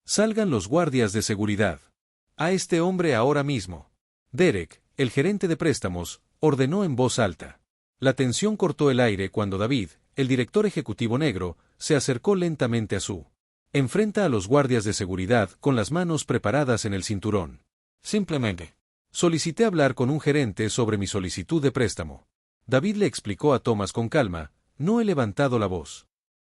Salgan los guardias de seguridad. A este hombre ahora mismo. Derek, el gerente de préstamos, ordenó en voz alta. La tensión cortó el aire cuando David, el director ejecutivo negro, se acercó lentamente a su. Enfrenta a los guardias de seguridad con las manos preparadas en el cinturón. Simplemente. Solicité hablar con un gerente sobre mi solicitud de préstamo. David le explicó a Thomas con calma, no he levantado la voz.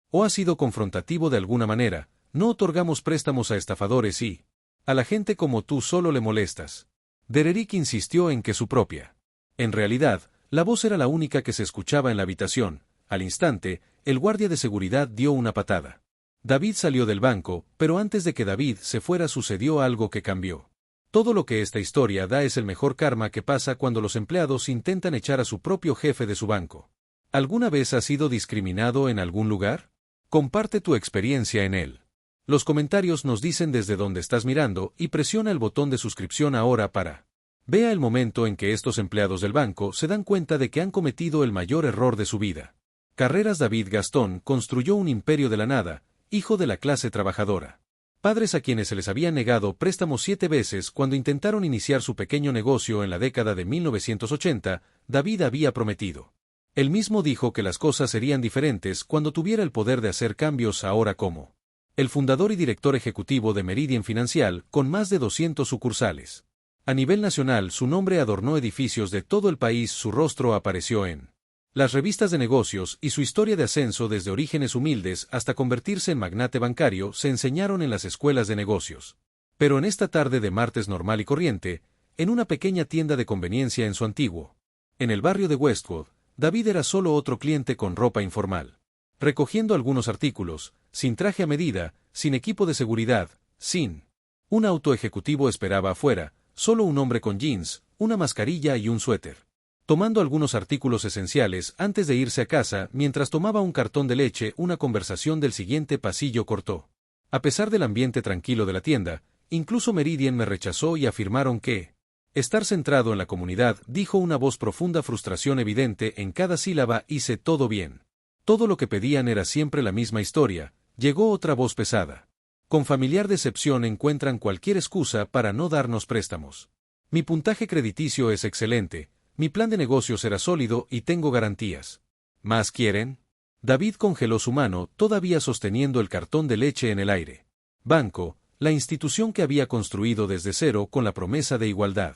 O ha sido confrontativo de alguna manera, no otorgamos préstamos a estafadores y... a la gente como tú solo le molestas. Derek insistió en que su propia. En realidad, la voz era la única que se escuchaba en la habitación. Al instante, el guardia de seguridad dio una patada. David salió del banco, pero antes de que David se fuera sucedió algo que cambió. Todo lo que esta historia da es el mejor karma que pasa cuando los empleados intentan echar a su propio jefe de su banco. ¿Alguna vez has sido discriminado en algún lugar? Comparte tu experiencia en él. Los comentarios nos dicen desde dónde estás mirando y presiona el botón de suscripción ahora para. Vea el momento en que estos empleados del banco se dan cuenta de que han cometido el mayor error de su vida. Carreras David Gastón construyó un imperio de la nada, hijo de la clase trabajadora. Padres a quienes se les había negado préstamos 7 veces cuando intentaron iniciar su pequeño negocio en la década de 1980, David había prometido. Él mismo dijo que las cosas serían diferentes cuando tuviera el poder de hacer cambios ahora como el fundador y director ejecutivo de Meridian Financial, con más de 200 sucursales. A nivel nacional, su nombre adornó edificios de todo el país, su rostro apareció en las revistas de negocios y su historia de ascenso desde orígenes humildes hasta convertirse en magnate bancario se enseñaron en las escuelas de negocios. Pero en esta tarde de martes normal y corriente, en una pequeña tienda de conveniencia en su antiguo, en el barrio de Westwood, David era solo otro cliente con ropa informal. Recogiendo algunos artículos, sin traje a medida, sin equipo de seguridad, sin un auto ejecutivo esperaba afuera, solo un hombre con jeans, una mascarilla y un suéter. Tomando algunos artículos esenciales antes de irse a casa, mientras tomaba un cartón de leche, una conversación del siguiente pasillo cortó. A pesar del ambiente tranquilo de la tienda, incluso Meridian me rechazó y afirmaron que estar centrado en la comunidad, dijo una voz profunda, frustración evidente en cada sílaba, hice todo bien. Todo lo que pedían era siempre la misma historia, llegó otra voz pesada. Con familiar decepción encuentran cualquier excusa para no darnos préstamos. Mi puntaje crediticio es excelente, mi plan de negocios era sólido y tengo garantías. ¿Más quieren? David congeló su mano, todavía sosteniendo el cartón de leche en el aire. Banco, la institución que había construido desde cero con la promesa de igualdad.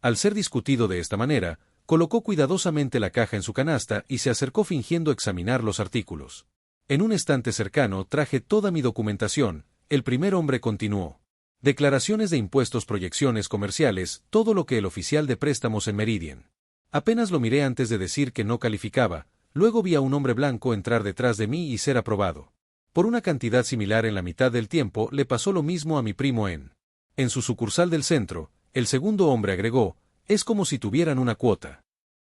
Al ser discutido de esta manera, colocó cuidadosamente la caja en su canasta y se acercó fingiendo examinar los artículos. En un estante cercano traje toda mi documentación, el primer hombre continuó. Declaraciones de impuestos, proyecciones comerciales, todo lo que el oficial de préstamos en Meridian. Apenas lo miré antes de decir que no calificaba, luego vi a un hombre blanco entrar detrás de mí y ser aprobado. Por una cantidad similar en la mitad del tiempo le pasó lo mismo a mi primo en su sucursal del centro, el segundo hombre agregó, es como si tuvieran una cuota.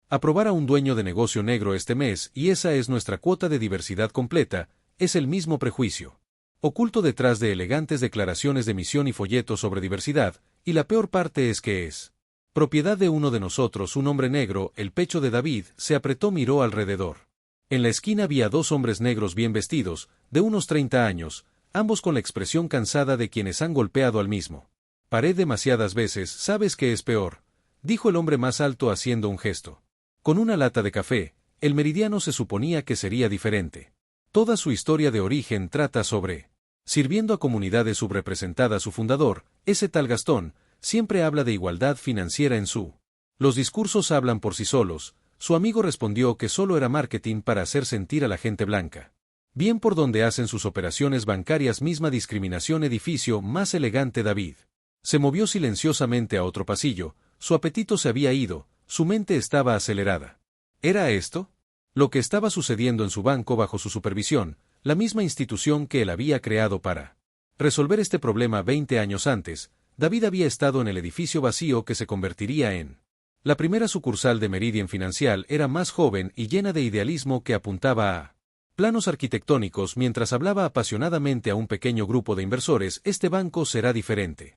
Aprobar a un dueño de negocio negro este mes y esa es nuestra cuota de diversidad completa, es el mismo prejuicio. Oculto detrás de elegantes declaraciones de misión y folletos sobre diversidad, y la peor parte es que es propiedad de uno de nosotros, un hombre negro. El pecho de David se apretó, miró alrededor. En la esquina había 2 hombres negros bien vestidos, de unos 30 años, ambos con la expresión cansada de quienes han golpeado al mismo. Paré demasiadas veces, ¿sabes qué es peor?, dijo el hombre más alto haciendo un gesto. Con una lata de café, el meridiano se suponía que sería diferente. Toda su historia de origen trata sobre sirviendo a comunidades subrepresentadas. Su fundador, ese tal Gastón, siempre habla de igualdad financiera en su. Los discursos hablan por sí solos. Su amigo respondió que solo era marketing para hacer sentir a la gente blanca bien por donde hacen sus operaciones bancarias. Misma discriminación. Edificio más elegante. David se movió silenciosamente a otro pasillo. Su apetito se había ido, su mente estaba acelerada. ¿Era esto lo que estaba sucediendo en su banco bajo su supervisión, la misma institución que él había creado para resolver este problema 20 años antes? David había estado en el edificio vacío que se convertiría en la primera sucursal de Meridian Financial. Era más joven y llena de idealismo que apuntaba a planos arquitectónicos mientras hablaba apasionadamente a un pequeño grupo de inversores. Este banco será diferente.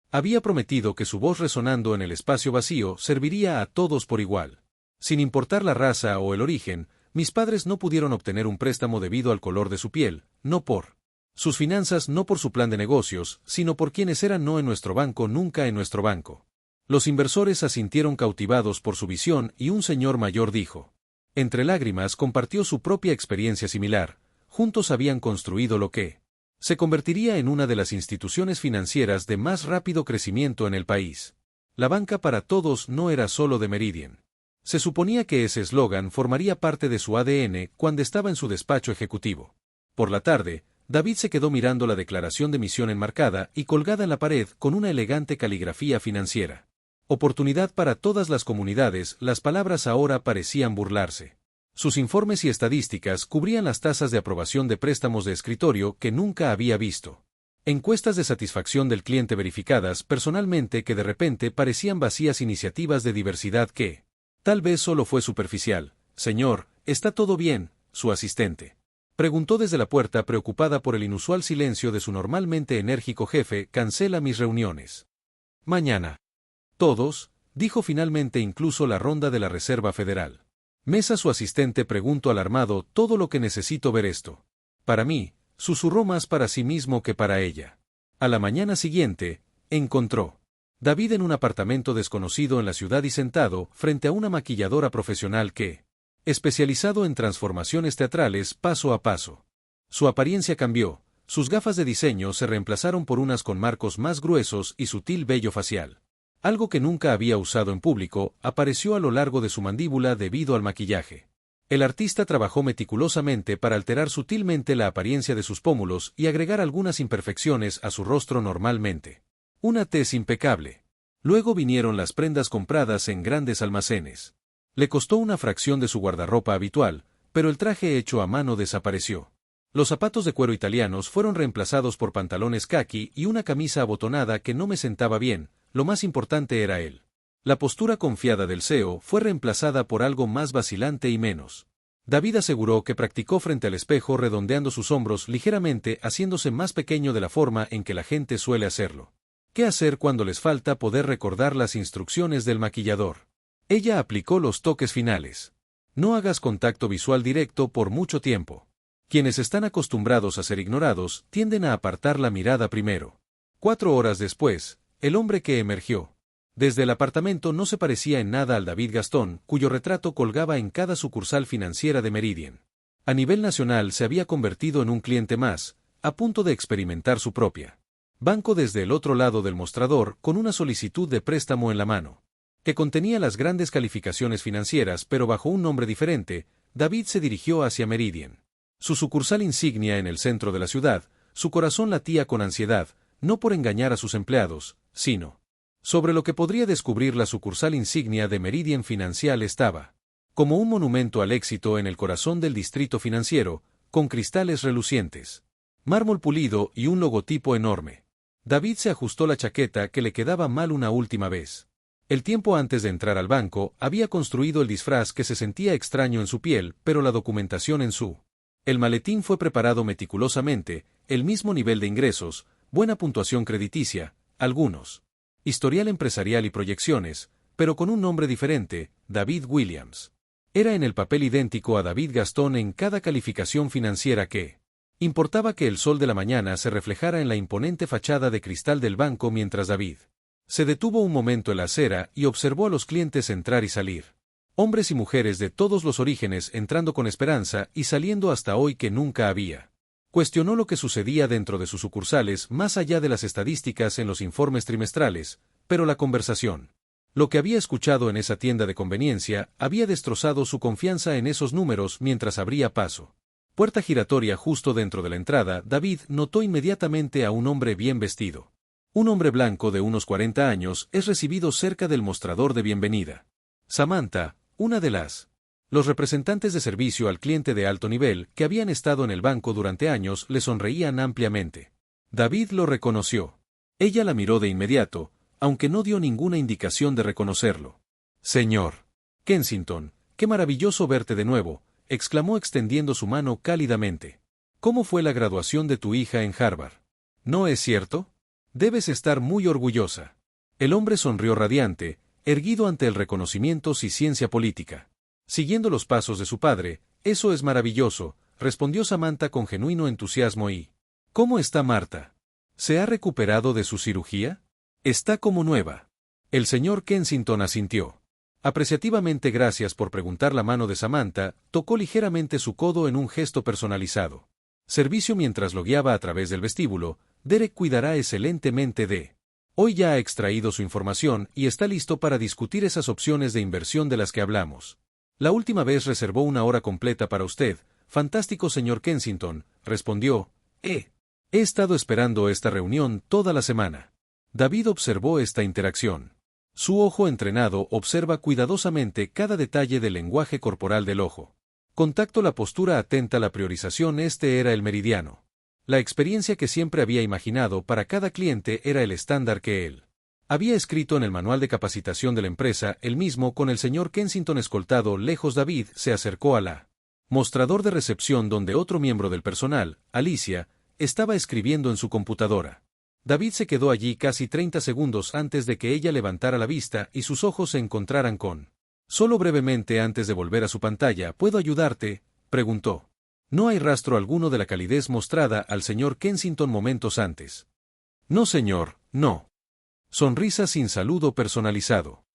Había prometido que su voz resonando en el espacio vacío serviría a todos por igual. Sin importar la raza o el origen, mis padres no pudieron obtener un préstamo debido al color de su piel, no por Sus finanzas no por su plan de negocios, sino por quienes eran no en nuestro banco, nunca en nuestro banco. Los inversores asintieron cautivados por su visión y un señor mayor dijo. Entre lágrimas compartió su propia experiencia similar, juntos habían construido lo que se convertiría en una de las instituciones financieras de más rápido crecimiento en el país. La banca para todos no era solo de Meridian. Se suponía que ese eslogan formaría parte de su ADN cuando estaba en su despacho ejecutivo. Por la tarde, David se quedó mirando la declaración de misión enmarcada y colgada en la pared con una elegante caligrafía financiera. Oportunidad para todas las comunidades, las palabras ahora parecían burlarse. Sus informes y estadísticas cubrían las tasas de aprobación de préstamos de escritorio que nunca había visto. Encuestas de satisfacción del cliente verificadas personalmente que de repente parecían vacías iniciativas de diversidad que, tal vez solo fue superficial. Señor, ¿está todo bien, su asistente? Preguntó desde la puerta preocupada por el inusual silencio de su normalmente enérgico jefe. Cancela mis reuniones. Mañana. Todos, dijo finalmente incluso la ronda de la Reserva Federal. Mesa su asistente preguntó alarmado, todo lo que necesito ver esto. Para mí, susurró más para sí mismo que para ella. A la mañana siguiente, encontró David en un apartamento desconocido en la ciudad y sentado frente a una maquilladora profesional que, especializado en transformaciones teatrales paso a paso. Su apariencia cambió, sus gafas de diseño se reemplazaron por unas con marcos más gruesos y sutil vello facial. Algo que nunca había usado en público, apareció a lo largo de su mandíbula debido al maquillaje. El artista trabajó meticulosamente para alterar sutilmente la apariencia de sus pómulos y agregar algunas imperfecciones a su rostro normalmente. Una tez impecable. Luego vinieron las prendas compradas en grandes almacenes. Le costó una fracción de su guardarropa habitual, pero el traje hecho a mano desapareció. Los zapatos de cuero italianos fueron reemplazados por pantalones caqui y una camisa abotonada que no me sentaba bien. Lo más importante era él. La postura confiada del CEO fue reemplazada por algo más vacilante y menos. David aseguró que practicó frente al espejo redondeando sus hombros ligeramente, haciéndose más pequeño de la forma en que la gente suele hacerlo. ¿Qué hacer cuando les falta poder recordar las instrucciones del maquillador? Ella aplicó los toques finales. No hagas contacto visual directo por mucho tiempo. Quienes están acostumbrados a ser ignorados tienden a apartar la mirada primero. 4 horas después, el hombre que emergió desde el apartamento no se parecía en nada al David Gastón, cuyo retrato colgaba en cada sucursal financiera de Meridian. A nivel nacional se había convertido en un cliente más, a punto de experimentar su propia banco desde el otro lado del mostrador con una solicitud de préstamo en la mano, que contenía las grandes calificaciones financieras pero bajo un nombre diferente. David se dirigió hacia Meridian, su sucursal insignia en el centro de la ciudad. Su corazón latía con ansiedad, no por engañar a sus empleados, sino sobre lo que podría descubrir. La sucursal insignia de Meridian Financial estaba como un monumento al éxito en el corazón del distrito financiero, con cristales relucientes, mármol pulido y un logotipo enorme. David se ajustó la chaqueta que le quedaba mal una última vez. El tiempo antes de entrar al banco había construido el disfraz que se sentía extraño en su piel, pero la documentación en su el maletín fue preparado meticulosamente, el mismo nivel de ingresos, buena puntuación crediticia, algunos historial empresarial y proyecciones, pero con un nombre diferente, David Williams. Era en el papel idéntico a David Gastón en cada calificación financiera que importaba que el sol de la mañana se reflejara en la imponente fachada de cristal del banco mientras David se detuvo un momento en la acera y observó a los clientes entrar y salir. Hombres y mujeres de todos los orígenes entrando con esperanza y saliendo hasta hoy que nunca había. Cuestionó lo que sucedía dentro de sus sucursales más allá de las estadísticas en los informes trimestrales, pero la conversación, lo que había escuchado en esa tienda de conveniencia, había destrozado su confianza en esos números mientras abría paso. Puerta giratoria justo dentro de la entrada. David notó inmediatamente a un hombre bien vestido. Un hombre blanco de unos 40 años es recibido cerca del mostrador de bienvenida. Samantha, una de los representantes de servicio al cliente de alto nivel que habían estado en el banco durante años, le sonreían ampliamente. David lo reconoció. Ella la miró de inmediato, aunque no dio ninguna indicación de reconocerlo. Señor Kensington, qué maravilloso verte de nuevo, exclamó extendiendo su mano cálidamente. ¿Cómo fue la graduación de tu hija en Harvard? ¿No es cierto? Debes estar muy orgullosa. El hombre sonrió radiante, erguido ante el reconocimiento y ciencia política. Siguiendo los pasos de su padre, eso es maravilloso, respondió Samantha con genuino entusiasmo y ¿Cómo está Marta? ¿Se ha recuperado de su cirugía? Está como nueva. El señor Kensington asintió. Apreciativamente, gracias por preguntar. La mano de Samantha tocó ligeramente su codo en un gesto personalizado. Servicio. Mientras lo guiaba a través del vestíbulo, Derek cuidará excelentemente de. Hoy ya ha extraído su información y está listo para discutir esas opciones de inversión de las que hablamos. La última vez reservó una hora completa para usted. Fantástico, señor Kensington, respondió. He estado esperando esta reunión toda la semana. David observó esta interacción. Su ojo entrenado observa cuidadosamente cada detalle del lenguaje corporal del ojo. Contacto. La postura atenta. La priorización. Este era el meridiano. La experiencia que siempre había imaginado para cada cliente era el estándar que él había escrito en el manual de capacitación de la empresa, el mismo. Con el señor Kensington escoltado lejos, David se acercó a la mostrador de recepción donde otro miembro del personal, Alicia, estaba escribiendo en su computadora. David se quedó allí casi 30 segundos antes de que ella levantara la vista y sus ojos se encontraran con. Solo brevemente antes de volver a su pantalla. ¿Puedo ayudarte?, preguntó. No hay rastro alguno de la calidez mostrada al señor Kensington momentos antes. No, señor, no. Sonrisa sin saludo personalizado.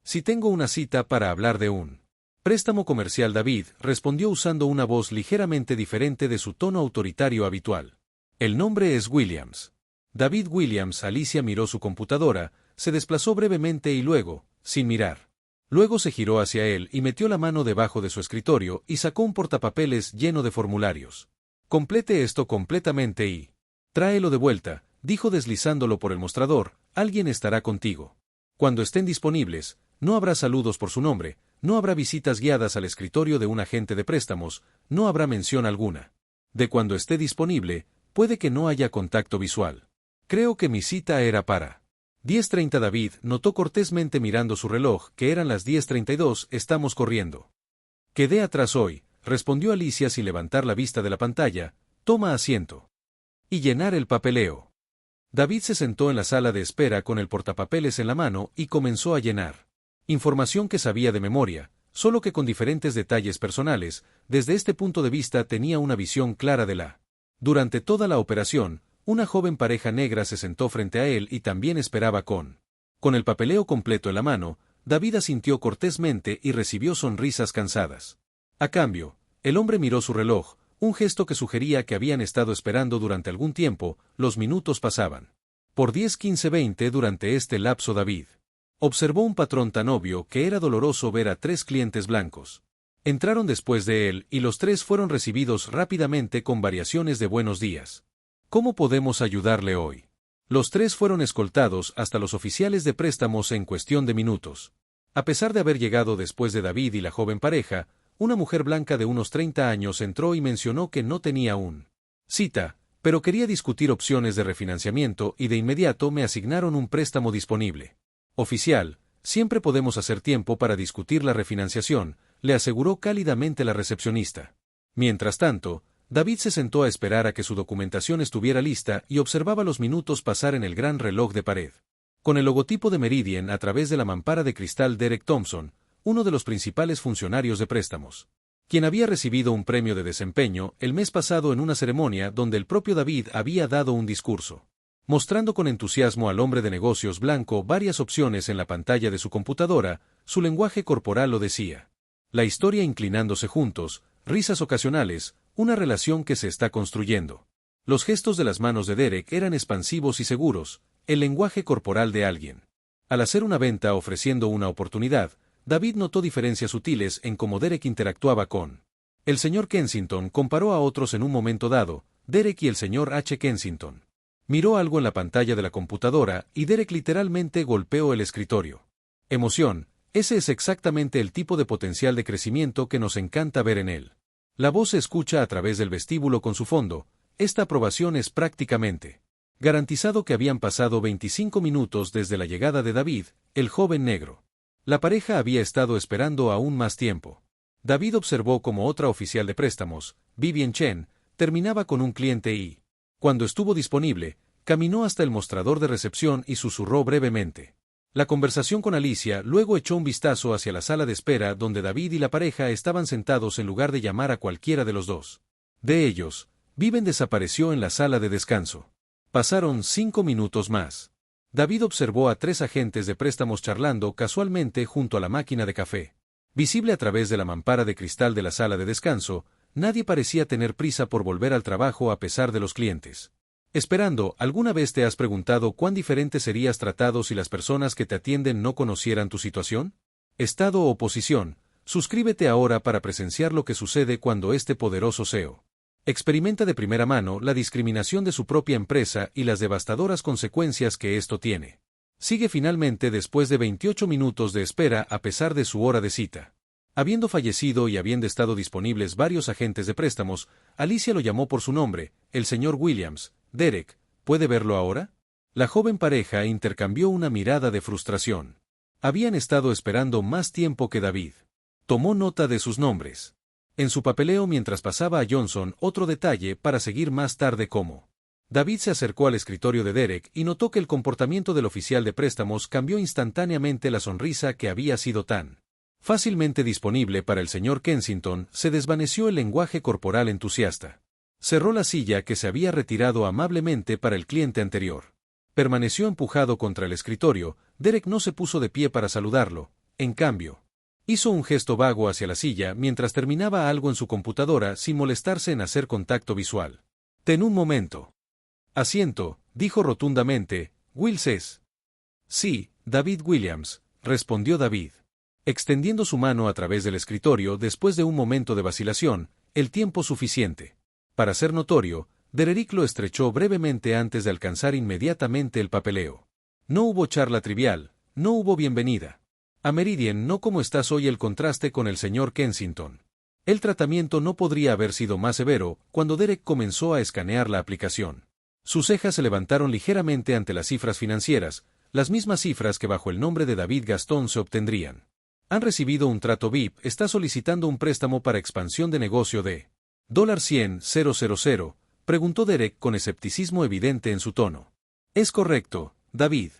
Si tengo una cita para hablar de un préstamo comercial. David respondió usando una voz ligeramente diferente de su tono autoritario habitual. El nombre es Williams. David Williams. Alicia miró su computadora, se desplazó brevemente y luego, sin mirar. Luego se giró hacia él y metió la mano debajo de su escritorio y sacó un portapapeles lleno de formularios. Complete esto completamente y tráelo de vuelta, dijo deslizándolo por el mostrador. Alguien estará contigo. Cuando estén disponibles, no habrá saludos por su nombre, no habrá visitas guiadas al escritorio de un agente de préstamos, no habrá mención alguna de cuando esté disponible. Puede que no haya contacto visual. Creo que mi cita era para 10:30. David notó cortésmente mirando su reloj que eran las 10:32. Estamos corriendo. Quedé atrás hoy, respondió Alicia sin levantar la vista de la pantalla. Toma asiento. Y llenar el papeleo. David se sentó en la sala de espera con el portapapeles en la mano y comenzó a llenar. Información que sabía de memoria, solo que con diferentes detalles personales. Desde este punto de vista tenía una visión clara de la. Durante toda la operación, una joven pareja negra se sentó frente a él y también esperaba con el papeleo completo en la mano. David asintió cortésmente y recibió sonrisas cansadas. A cambio, el hombre miró su reloj, un gesto que sugería que habían estado esperando durante algún tiempo. Los minutos pasaban. Por 10, 15, 20 durante este lapso. David observó un patrón tan obvio que era doloroso ver a 3 clientes blancos. Entraron después de él y los 3 fueron recibidos rápidamente con variaciones de buenos días. ¿Cómo podemos ayudarle hoy? Los 3 fueron escoltados hasta los oficiales de préstamos en cuestión de minutos. A pesar de haber llegado después de David y la joven pareja, una mujer blanca de unos 30 años entró y mencionó que no tenía un cita, pero quería discutir opciones de refinanciamiento y de inmediato me asignaron un préstamo disponible. Oficial, siempre podemos hacer tiempo para discutir la refinanciación, le aseguró cálidamente la recepcionista. Mientras tanto, David se sentó a esperar a que su documentación estuviera lista y observaba los minutos pasar en el gran reloj de pared. Con el logotipo de Meridian a través de la mampara de cristal. Derek Thompson, uno de los principales funcionarios de préstamos, quien había recibido un premio de desempeño el mes pasado en una ceremonia donde el propio David había dado un discurso. Mostrando con entusiasmo al hombre de negocios blanco varias opciones en la pantalla de su computadora, su lenguaje corporal lo decía. La historia inclinándose juntos, risas ocasionales, una relación que se está construyendo. Los gestos de las manos de Derek eran expansivos y seguros, el lenguaje corporal de alguien. Al hacer una venta ofreciendo una oportunidad, David notó diferencias sutiles en cómo Derek interactuaba con el señor Kensington. Comparó a otros en un momento dado, Derek y el señor H. Kensington. Miró algo en la pantalla de la computadora y Derek literalmente golpeó el escritorio. Emoción, ese es exactamente el tipo de potencial de crecimiento que nos encanta ver en él. La voz se escucha a través del vestíbulo con su fondo. Esta aprobación es prácticamente garantizado. Que habían pasado 25 minutos desde la llegada de David, el joven negro. La pareja había estado esperando aún más tiempo. David observó cómo otra oficial de préstamos, Vivian Chen, terminaba con un cliente y, cuando estuvo disponible, caminó hasta el mostrador de recepción y susurró brevemente la conversación con Alicia. Luego echó un vistazo hacia la sala de espera donde David y la pareja estaban sentados en lugar de llamar a cualquiera de los dos de ellos. Viven desapareció en la sala de descanso. Pasaron 5 minutos más. David observó a 3 agentes de préstamos charlando casualmente junto a la máquina de café. Visible a través de la mampara de cristal de la sala de descanso, nadie parecía tener prisa por volver al trabajo a pesar de los clientes. Esperando, ¿alguna vez te has preguntado cuán diferente serías tratado si las personas que te atienden no conocieran tu situación? Estado o posición. Suscríbete ahora para presenciar lo que sucede cuando este poderoso CEO experimenta de primera mano la discriminación de su propia empresa y las devastadoras consecuencias que esto tiene. Sigue finalmente después de 28 minutos de espera a pesar de su hora de cita. Habiendo fallecido y habiendo estado disponibles varios agentes de préstamos, Alicia lo llamó por su nombre, el señor Williams. Derek, ¿puede verlo ahora? La joven pareja intercambió una mirada de frustración. Habían estado esperando más tiempo que David. Tomó nota de sus nombres. En su papeleo mientras pasaba a Johnson otro detalle para seguir más tarde como. David se acercó al escritorio de Derek y notó que el comportamiento del oficial de préstamos cambió instantáneamente. La sonrisa que había sido tan fácilmente disponible para el señor Kensington, se desvaneció el lenguaje corporal entusiasta. Cerró la silla que se había retirado amablemente para el cliente anterior. Permaneció empujado contra el escritorio. Derek no se puso de pie para saludarlo, en cambio. Hizo un gesto vago hacia la silla mientras terminaba algo en su computadora sin molestarse en hacer contacto visual. Ten un momento. Asiento, dijo rotundamente. Wills es. Sí, David Williams, respondió David. Extendiendo su mano a través del escritorio después de un momento de vacilación, el tiempo suficiente. Para ser notorio, Derek lo estrechó brevemente antes de alcanzar inmediatamente el papeleo. No hubo charla trivial, no hubo bienvenida. A Meridian, no como estás hoy. El contraste con el señor Kensington. El tratamiento no podría haber sido más severo cuando Derek comenzó a escanear la aplicación. Sus cejas se levantaron ligeramente ante las cifras financieras, las mismas cifras que bajo el nombre de David Gastón se obtendrían. Han recibido un trato VIP. Está solicitando un préstamo para expansión de negocio de $100,000, preguntó Derek con escepticismo evidente en su tono. Es correcto, David.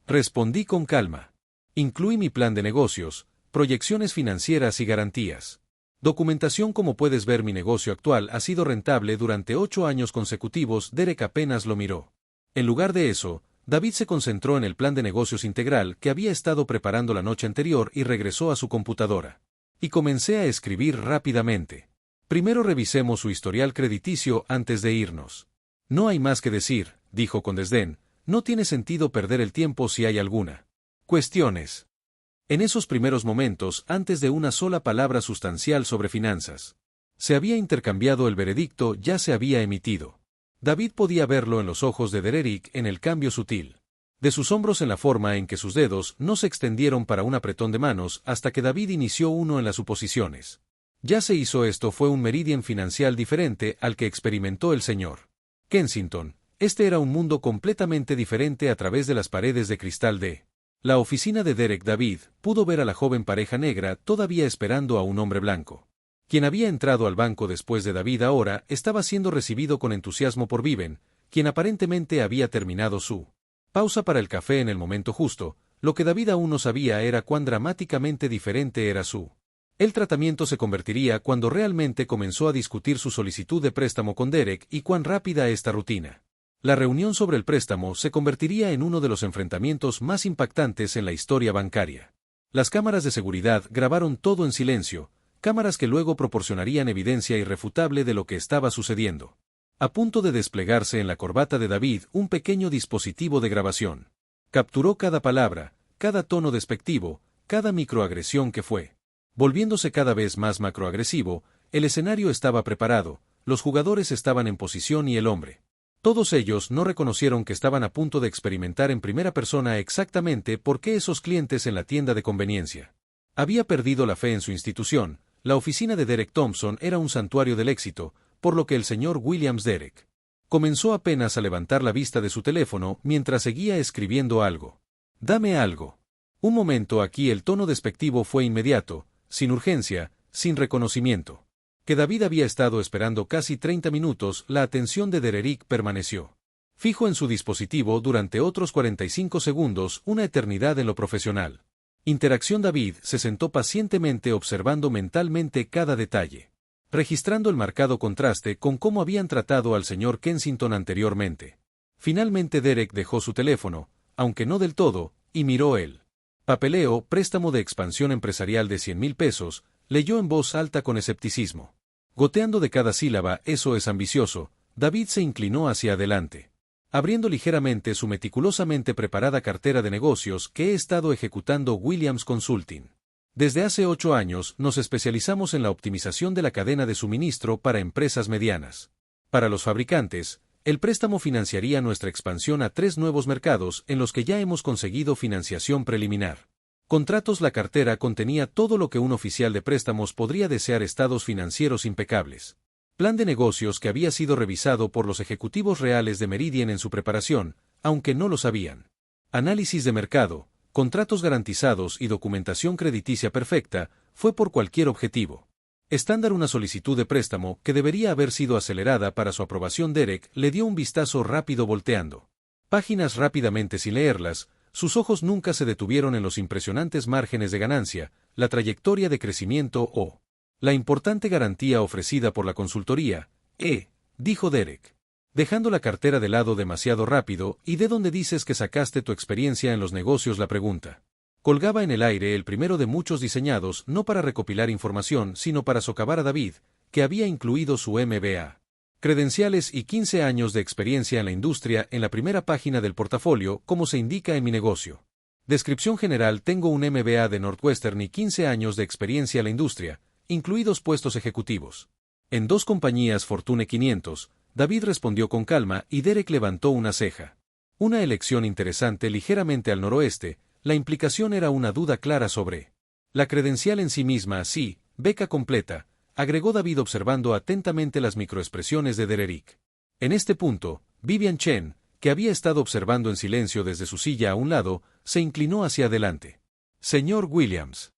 Respondí con calma. Incluí mi plan de negocios, proyecciones financieras y garantías. Documentación. Como puedes ver, mi negocio actual ha sido rentable durante 8 años consecutivos. Derek apenas lo miró. En lugar de eso, David se concentró en el plan de negocios integral que había estado preparando la noche anterior y regresó a su computadora. Y comencé a escribir rápidamente. Primero revisemos su historial crediticio antes de irnos. No hay más que decir, dijo con desdén, no tiene sentido perder el tiempo si hay alguna. Cuestiones. En esos primeros momentos, antes de una sola palabra sustancial sobre finanzas, se había intercambiado el veredicto, ya se había emitido. David podía verlo en los ojos de Derek, en el cambio sutil de sus hombros, en la forma en que sus dedos no se extendieron para un apretón de manos hasta que David inició uno en las suposiciones. Ya se hizo. Esto fue un Meridian financiero diferente al que experimentó el señor Kensington. Este era un mundo completamente diferente a través de las paredes de cristal de la oficina de Derek. David pudo ver a la joven pareja negra todavía esperando a un hombre blanco. Quien había entrado al banco después de David ahora estaba siendo recibido con entusiasmo por Viven, quien aparentemente había terminado su pausa para el café en el momento justo. Lo que David aún no sabía era cuán dramáticamente diferente era el tratamiento se convertiría cuando realmente comenzó a discutir su solicitud de préstamo con Derek y cuán rápida esta rutina. La reunión sobre el préstamo se convertiría en uno de los enfrentamientos más impactantes en la historia bancaria. Las cámaras de seguridad grabaron todo en silencio, cámaras que luego proporcionarían evidencia irrefutable de lo que estaba sucediendo. A punto de desplegarse en la corbata de David un pequeño dispositivo de grabación. Capturó cada palabra, cada tono despectivo, cada microagresión que fue volviéndose cada vez más macroagresivo. El escenario estaba preparado, los jugadores estaban en posición y el hombre. Todos ellos no reconocieron que estaban a punto de experimentar en primera persona exactamente por qué esos clientes en la tienda de conveniencia había perdido la fe en su institución. La oficina de Derek Thompson era un santuario del éxito, por lo que el señor Williams Derek comenzó apenas a levantar la vista de su teléfono mientras seguía escribiendo algo. Dame algo. Un momento. Aquí el tono despectivo fue inmediato, sin urgencia, sin reconocimiento. Que David había estado esperando casi 30 minutos. La atención de Derek permaneció fijo en su dispositivo durante otros 45 segundos, una eternidad en lo profesional. Interacción. David se sentó pacientemente observando mentalmente cada detalle. registrando el marcado contraste con cómo habían tratado al señor Kensington anteriormente. Finalmente Derek dejó su teléfono, aunque no del todo, y miró el papeleo, préstamo de expansión empresarial de 100,000 pesos, leyó en voz alta con escepticismo. Goteando de cada sílaba, eso es ambicioso, David se inclinó hacia adelante, abriendo ligeramente su meticulosamente preparada cartera de negocios que he estado ejecutando Williams Consulting. Desde hace 8 años nos especializamos en la optimización de la cadena de suministro para empresas medianas. Para los fabricantes, el préstamo financiaría nuestra expansión a 3 nuevos mercados en los que ya hemos conseguido financiación preliminar. Contratos. La cartera contenía todo lo que un oficial de préstamos podría desear: estados financieros impecables, plan de negocios que había sido revisado por los ejecutivos reales de Meridian en su preparación, aunque no lo sabían, análisis de mercado, contratos garantizados y documentación crediticia perfecta, fue por cualquier objetivo estándar una solicitud de préstamo que debería haber sido acelerada para su aprobación. Derek le dio un vistazo rápido volteando páginas rápidamente sin leerlas. Sus ojos nunca se detuvieron en los impresionantes márgenes de ganancia, la trayectoria de crecimiento o la importante garantía ofrecida por la consultoría. Dijo Derek, dejando la cartera de lado demasiado rápido. ¿Y de dónde dices que sacaste tu experiencia en los negocios? La pregunta colgaba en el aire, el primero de muchos diseñados no para recopilar información sino para socavar a David, que había incluido su MBA, credenciales y 15 años de experiencia en la industria en la primera página del portafolio, como se indica en mi negocio. Descripción general: tengo un MBA de Northwestern y 15 años de experiencia en la industria, incluidos puestos ejecutivos en 2 compañías Fortune 500, David respondió con calma, y Derek levantó una ceja. Una elección interesante ligeramente al noroeste. La implicación era una duda clara sobre la credencial en sí misma. Sí, beca completa, agregó David observando atentamente las microexpresiones de Derek. En este punto, Vivian Chen, que había estado observando en silencio desde su silla a un lado, se inclinó hacia adelante. Señor Williams.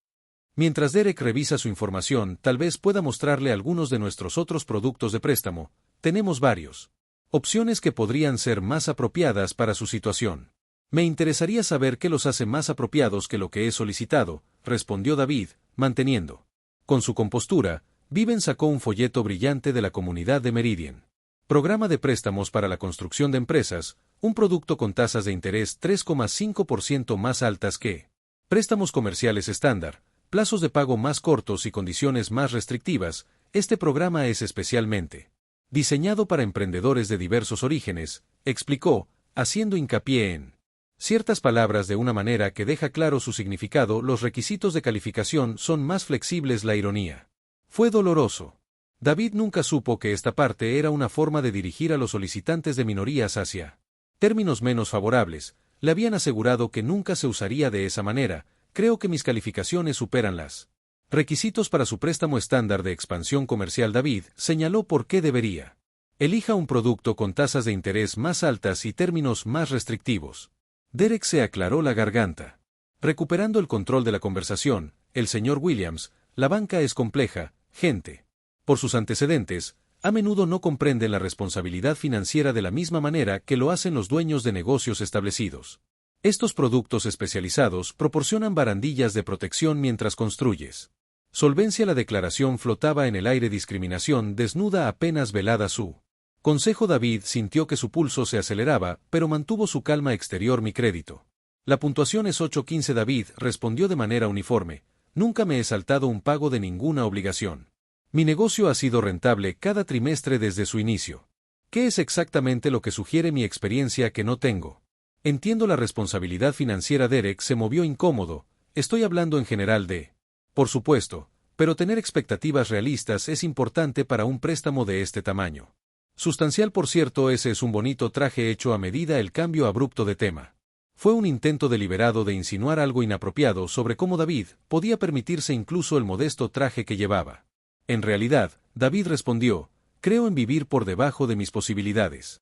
Mientras Derek revisa su información, tal vez pueda mostrarle algunos de nuestros otros productos de préstamo. Tenemos varios opciones que podrían ser más apropiadas para su situación. Me interesaría saber qué los hace más apropiados que lo que he solicitado, respondió David, manteniendo con su compostura. Vivian sacó un folleto brillante de la comunidad de Meridian. Programa de préstamos para la construcción de empresas, un producto con tasas de interés 3,5% más altas que préstamos comerciales estándar, plazos de pago más cortos y condiciones más restrictivas. Este programa es especialmente diseñado para emprendedores de diversos orígenes, explicó, haciendo hincapié en ciertas palabras de una manera que deja claro su significado. Los requisitos de calificación son más flexibles. La ironía fue doloroso. David nunca supo que esta parte era una forma de dirigir a los solicitantes de minorías hacia términos menos favorables. Le habían asegurado que nunca se usaría de esa manera. Creo que mis calificaciones superan las requisitos para su préstamo estándar de expansión comercial. David señaló por qué debería. Elija un producto con tasas de interés más altas y términos más restrictivos. Derek se aclaró la garganta. Recuperando el control de la conversación, el señor Williams, la banca es compleja, gente. Por sus antecedentes, a menudo no comprenden la responsabilidad financiera de la misma manera que lo hacen los dueños de negocios establecidos. Estos productos especializados proporcionan barandillas de protección mientras construyes solvencia. La declaración flotaba en el aire. Discriminación desnuda apenas velada. Su consejo. David sintió que su pulso se aceleraba, pero mantuvo su calma exterior. Mi crédito. La puntuación es 815. David respondió de manera uniforme. Nunca me he saltado un pago de ninguna obligación. Mi negocio ha sido rentable cada trimestre desde su inicio. ¿Qué es exactamente lo que sugiere mi experiencia que no tengo? Entiendo la responsabilidad financiera. Derek se movió incómodo. Estoy hablando en general de. Por supuesto, pero tener expectativas realistas es importante para un préstamo de este tamaño. Sustancial, por cierto. Ese es un bonito traje hecho a medida. El cambio abrupto de tema fue un intento deliberado de insinuar algo inapropiado sobre cómo David podía permitirse incluso el modesto traje que llevaba. En realidad, David respondió, creo en vivir por debajo de mis posibilidades.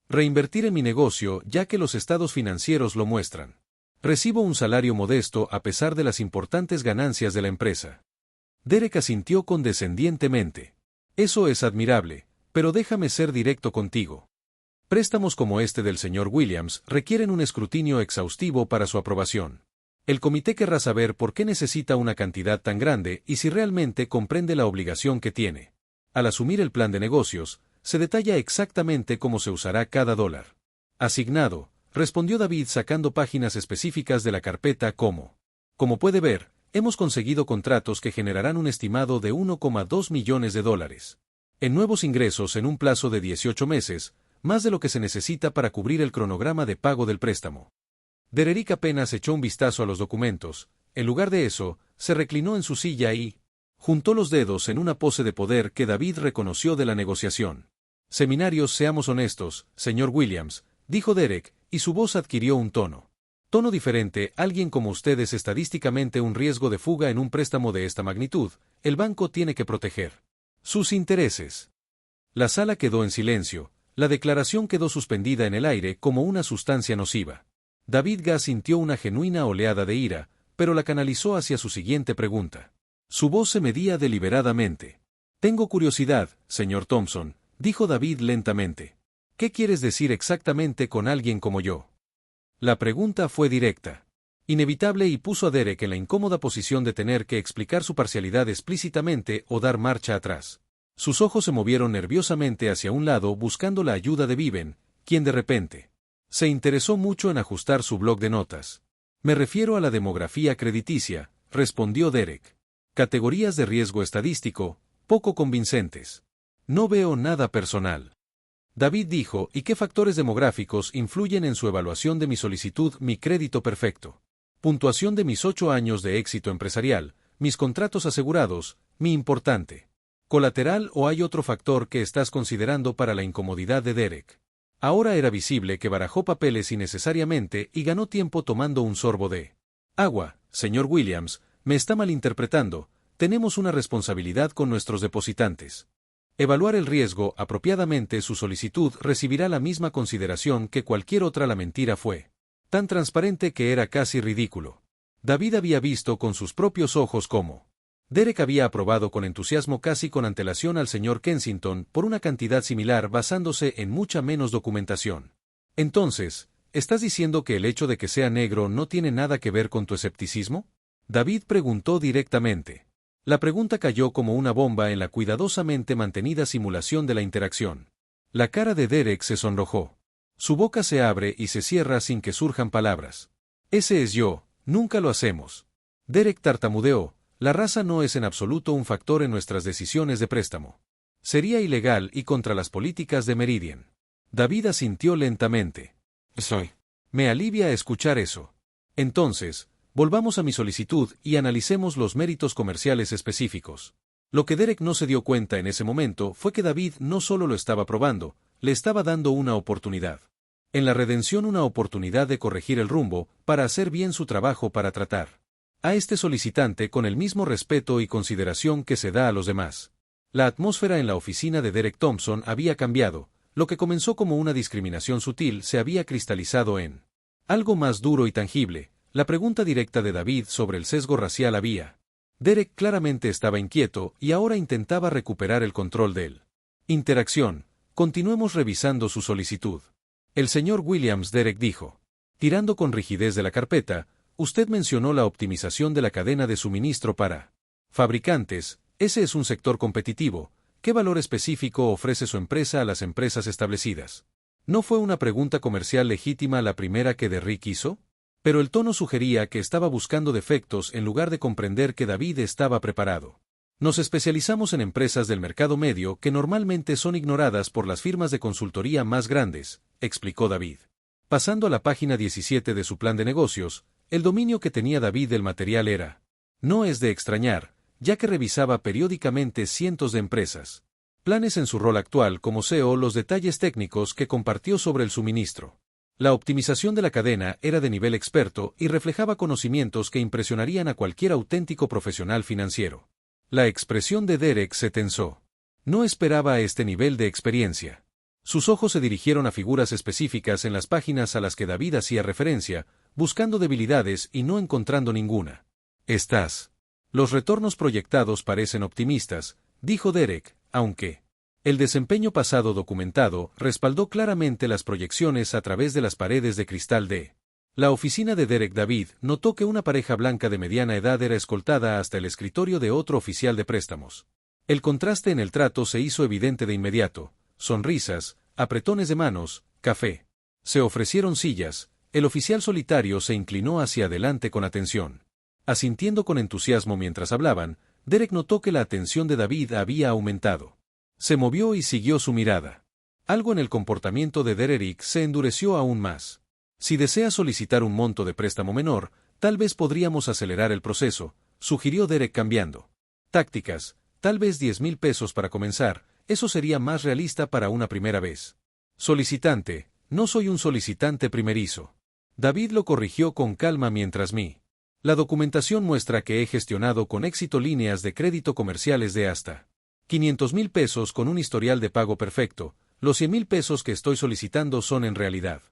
Reinvertir en mi negocio, ya que los estados financieros lo muestran. Recibo un salario modesto a pesar de las importantes ganancias de la empresa. Derek asintió condescendientemente. Eso es admirable, pero déjame ser directo contigo. Préstamos como este del señor Williams requieren un escrutinio exhaustivo para su aprobación. El comité querrá saber por qué necesita una cantidad tan grande y si realmente comprende la obligación que tiene. Al asumir el plan de negocios, se detalla exactamente cómo se usará cada dólar. Asignado, respondió David sacando páginas específicas de la carpeta como. Como puede ver, hemos conseguido contratos que generarán un estimado de 1,2 millones de dólares. En nuevos ingresos en un plazo de 18 meses, más de lo que se necesita para cubrir el cronograma de pago del préstamo. Derek apenas echó un vistazo a los documentos, en lugar de eso, se reclinó en su silla y juntó los dedos en una pose de poder que David reconoció de la negociación. Seminarios, seamos honestos, señor Williams, dijo Derek, y su voz adquirió un tono diferente. Alguien como usted es estadísticamente un riesgo de fuga en un préstamo de esta magnitud. El banco tiene que proteger sus intereses. La sala quedó en silencio, la declaración quedó suspendida en el aire como una sustancia nociva. David Gass sintió una genuina oleada de ira, pero la canalizó hacia su siguiente pregunta. Su voz se medía deliberadamente. Tengo curiosidad, señor Thompson, dijo David lentamente. ¿Qué quieres decir exactamente con alguien como yo? La pregunta fue directa, inevitable y puso a Derek en la incómoda posición de tener que explicar su parcialidad explícitamente o dar marcha atrás. Sus ojos se movieron nerviosamente hacia un lado buscando la ayuda de Viven, quien de repente se interesó mucho en ajustar su bloc de notas. Me refiero a la demografía crediticia, respondió Derek. Categorías de riesgo estadístico, poco convincentes. No veo nada personal. David dijo, ¿y qué factores demográficos influyen en su evaluación de mi solicitud? Mi crédito perfecto. Puntuación de mis 8 años de éxito empresarial, mis contratos asegurados, mi importante colateral o hay otro factor que estás considerando para la incomodidad de Derek. Ahora era visible que barajó papeles innecesariamente y ganó tiempo tomando un sorbo de agua. Señor Williams, me está malinterpretando, tenemos una responsabilidad con nuestros depositantes. Evaluar el riesgo apropiadamente. Su solicitud recibirá la misma consideración que cualquier otra. La mentira fue tan transparente que era casi ridículo. David había visto con sus propios ojos cómo Derek había aprobado con entusiasmo casi con antelación al señor Kensington por una cantidad similar basándose en mucha menos documentación. Entonces, ¿estás diciendo que el hecho de que sea negro no tiene nada que ver con tu escepticismo? David preguntó directamente. La pregunta cayó como una bomba en la cuidadosamente mantenida simulación de la interacción. La cara de Derek se sonrojó. Su boca se abre y se cierra sin que surjan palabras. Ese es yo, nunca lo hacemos. Derek tartamudeó, la raza no es en absoluto un factor en nuestras decisiones de préstamo. Sería ilegal y contra las políticas de Meridian. David asintió lentamente. Me alivia escuchar eso. Entonces, volvamos a mi solicitud y analicemos los méritos comerciales específicos. Lo que Derek no se dio cuenta en ese momento fue que David no solo lo estaba probando, le estaba dando una oportunidad. En la redención, una oportunidad de corregir el rumbo, para hacer bien su trabajo, para tratar a este solicitante con el mismo respeto y consideración que se da a los demás. La atmósfera en la oficina de Derek Thompson había cambiado, lo que comenzó como una discriminación sutil se había cristalizado en algo más duro y tangible. La pregunta directa de David sobre el sesgo racial había. Derek claramente estaba inquieto y ahora intentaba recuperar el control de él. Interacción. Continuemos revisando su solicitud. El señor Williams, Derek dijo, tirando con rigidez de la carpeta, usted mencionó la optimización de la cadena de suministro para fabricantes. Ese es un sector competitivo. ¿Qué valor específico ofrece su empresa a las empresas establecidas? ¿No fue una pregunta comercial legítima la primera que Derek hizo? Pero el tono sugería que estaba buscando defectos en lugar de comprender que David estaba preparado. Nos especializamos en empresas del mercado medio que normalmente son ignoradas por las firmas de consultoría más grandes, explicó David. Pasando a la página 17 de su plan de negocios, el dominio que tenía David del material era. No es de extrañar, ya que revisaba periódicamente cientos de empresas. Planes en su rol actual como CEO, los detalles técnicos que compartió sobre el suministro. La optimización de la cadena era de nivel experto y reflejaba conocimientos que impresionarían a cualquier auténtico profesional financiero. La expresión de Derek se tensó. No esperaba este nivel de experiencia. Sus ojos se dirigieron a figuras específicas en las páginas a las que David hacía referencia, buscando debilidades y no encontrando ninguna. Los retornos proyectados parecen optimistas, dijo Derek, aunque el desempeño pasado documentado respaldó claramente las proyecciones a través de las paredes de cristal de la oficina de Derek. David notó que una pareja blanca de mediana edad era escoltada hasta el escritorio de otro oficial de préstamos. El contraste en el trato se hizo evidente de inmediato: sonrisas, apretones de manos, café. Se ofrecieron sillas. El oficial solitario se inclinó hacia adelante con atención. Asintiendo con entusiasmo mientras hablaban, Derek notó que la atención de David había aumentado. Se movió y siguió su mirada. Algo en el comportamiento de Derek se endureció aún más. Si desea solicitar un monto de préstamo menor, tal vez podríamos acelerar el proceso, sugirió Derek cambiando tácticas. Tal vez 10,000 pesos para comenzar, eso sería más realista para una primera vez. Solicitante, no soy un solicitante primerizo. David lo corrigió con calma mientras la documentación muestra que he gestionado con éxito líneas de crédito comerciales de hasta 500,000 pesos con un historial de pago perfecto. Los 100,000 pesos que estoy solicitando son en realidad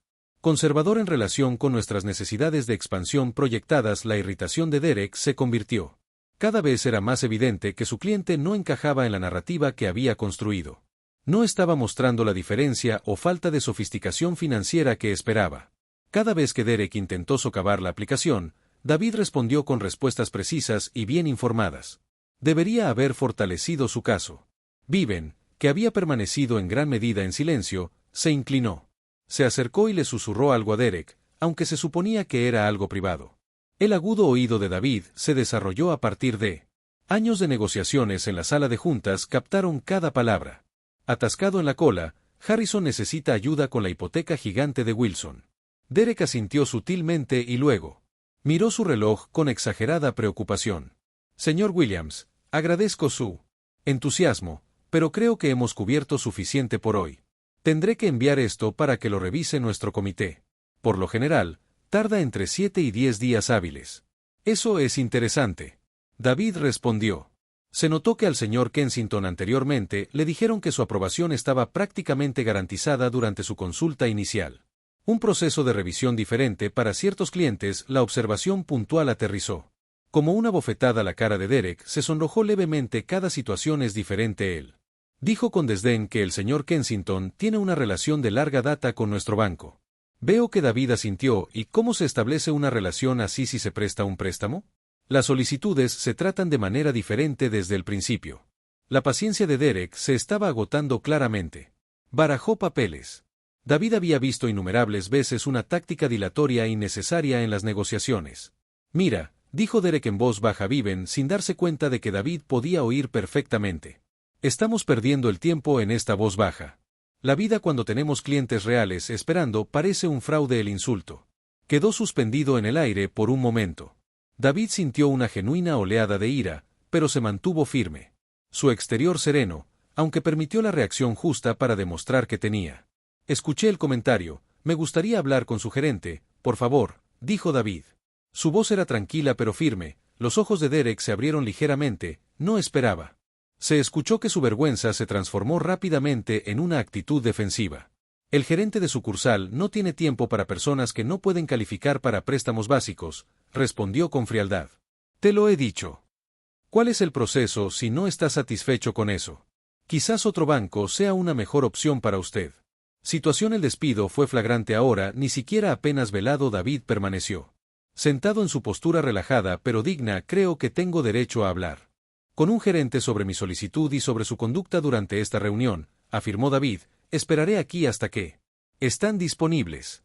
conservador en relación con nuestras necesidades de expansión proyectadas. La irritación de Derek se convirtió. Cada vez era más evidente que su cliente no encajaba en la narrativa que había construido. No estaba mostrando la diferencia o falta de sofisticación financiera que esperaba. Cada vez que Derek intentó socavar la aplicación, David respondió con respuestas precisas y bien informadas. Debería haber fortalecido su caso. Viven, que había permanecido en gran medida en silencio, se inclinó. Se acercó y le susurró algo a Derek, aunque se suponía que era algo privado. El agudo oído de David se desarrolló a partir de años de negociaciones en la sala de juntas. Captaron cada palabra. Atascado en la cola, Harrison necesita ayuda con la hipoteca gigante de Wilson. Derek asintió sutilmente y luego miró su reloj con exagerada preocupación. Señor Williams, agradezco su entusiasmo, pero creo que hemos cubierto suficiente por hoy. Tendré que enviar esto para que lo revise nuestro comité. Por lo general, tarda entre 7 y 10 días hábiles. Eso es interesante. David respondió. Se notó que al señor Kensington anteriormente le dijeron que su aprobación estaba prácticamente garantizada durante su consulta inicial. Un proceso de revisión diferente para ciertos clientes. La observación puntual aterrizó. Como una bofetada a la cara de Derek, se sonrojó levemente. Cada situación es diferente. Él dijo con desdén que el señor Kensington tiene una relación de larga data con nuestro banco. Veo que David asintió. ¿Y cómo se establece una relación así si se presta un préstamo? Las solicitudes se tratan de manera diferente desde el principio. La paciencia de Derek se estaba agotando claramente. Barajó papeles. David había visto innumerables veces una táctica dilatoria innecesaria en las negociaciones. Mira, dijo Derek en voz baja Viven sin darse cuenta de que David podía oír perfectamente. Estamos perdiendo el tiempo en esta voz baja. La vida cuando tenemos clientes reales esperando parece un fraude. El insulto quedó suspendido en el aire por un momento. David sintió una genuina oleada de ira, pero se mantuvo firme. Su exterior sereno, aunque permitió la reacción justa para demostrar que tenía. Escuché el comentario. Me gustaría hablar con su gerente, por favor, dijo David. Su voz era tranquila pero firme. Los ojos de Derek se abrieron ligeramente. No esperaba. Se escuchó que su vergüenza se transformó rápidamente en una actitud defensiva. El gerente de sucursal no tiene tiempo para personas que no pueden calificar para préstamos básicos, respondió con frialdad. Te lo he dicho. ¿Cuál es el proceso si no está satisfecho con eso? Quizás otro banco sea una mejor opción para usted. Situación. El despido fue flagrante ahora. Ni siquiera apenas velado David permaneció sentado en su postura relajada pero digna. Creo que tengo derecho a hablar con un gerente sobre mi solicitud y sobre su conducta durante esta reunión, afirmó David. Esperaré aquí hasta que están disponibles.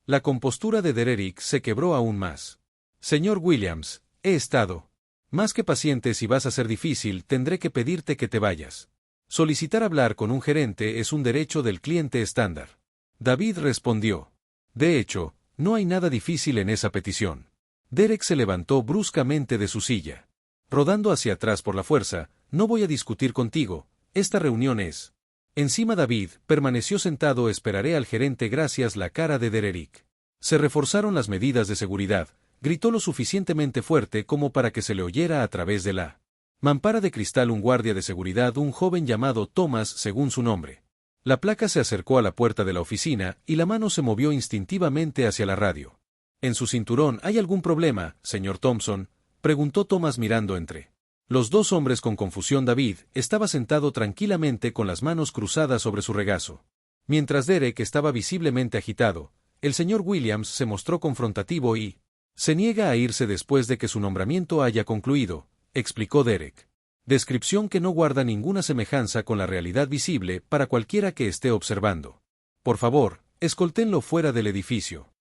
La compostura de Derek se quebró aún más. Señor Williams, he estado más que paciente. Si vas a ser difícil, tendré que pedirte que te vayas. Solicitar hablar con un gerente es un derecho del cliente estándar. David respondió. De hecho, no hay nada difícil en esa petición. Derek se levantó bruscamente de su silla. Rodando hacia atrás por la fuerza, no voy a discutir contigo, esta reunión es. Encima. David permaneció sentado. Esperaré al gerente. Gracias. La cara de Derek se reforzaron las medidas de seguridad. Gritó lo suficientemente fuerte como para que se le oyera a través de la mampara de cristal. Un guardia de seguridad, un joven llamado Thomas según su nombre. La placa se acercó a la puerta de la oficina y la mano se movió instintivamente hacia la radio. En su cinturón. ¿Hay algún problema, señor Thompson?, preguntó Thomas mirando entre los dos hombres con confusión. David estaba sentado tranquilamente con las manos cruzadas sobre su regazo. Mientras Derek estaba visiblemente agitado, el señor Williams se mostró confrontativo y se niega a irse después de que su nombramiento haya concluido, explicó Derek. Descripción que no guarda ninguna semejanza con la realidad visible para cualquiera que esté observando. Por favor, escolténlo fuera del edificio.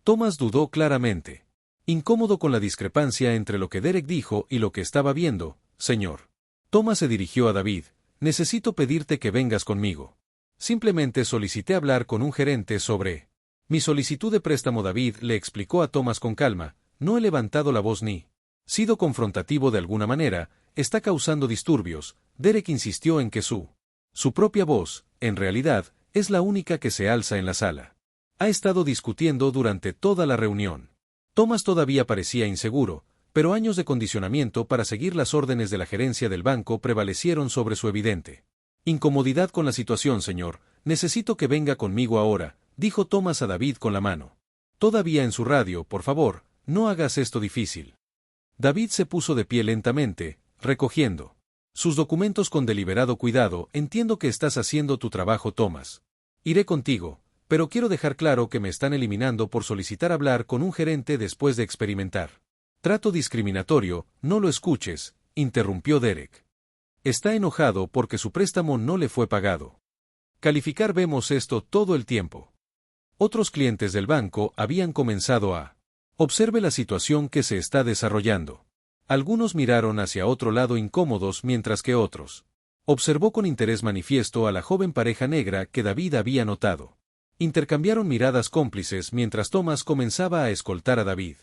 Thomas dudó claramente. Incómodo con la discrepancia entre lo que Derek dijo y lo que estaba viendo, señor. Thomas se dirigió a David. Necesito pedirte que vengas conmigo. Simplemente solicité hablar con un gerente sobre mi solicitud de préstamo. David le explicó a Thomas con calma, no he levantado la voz ni sido confrontativo de alguna manera, está causando disturbios. Derek insistió en que su propia voz, en realidad, es la única que se alza en la sala. Ha estado discutiendo durante toda la reunión. Thomas todavía parecía inseguro, pero años de condicionamiento para seguir las órdenes de la gerencia del banco prevalecieron sobre su evidente incomodidad con la situación. Señor, necesito que venga conmigo ahora, dijo Thomas a David con la mano. Todavía en su radio, por favor, no hagas esto difícil. David se puso de pie lentamente, recogiendo sus documentos con deliberado cuidado. Entiendo que estás haciendo tu trabajo, Thomas. Iré contigo, pero quiero dejar claro que me están eliminando por solicitar hablar con un gerente después de experimentar trato discriminatorio. No lo escuches, interrumpió Derek. Está enojado porque su préstamo no le fue pagado. Calificar. Vemos esto todo el tiempo. Otros clientes del banco habían comenzado a observe la situación que se está desarrollando. Algunos miraron hacia otro lado incómodos mientras que otros observó con interés manifiesto a la joven pareja negra que David había notado. Intercambiaron miradas cómplices mientras Thomas comenzaba a escoltar a David.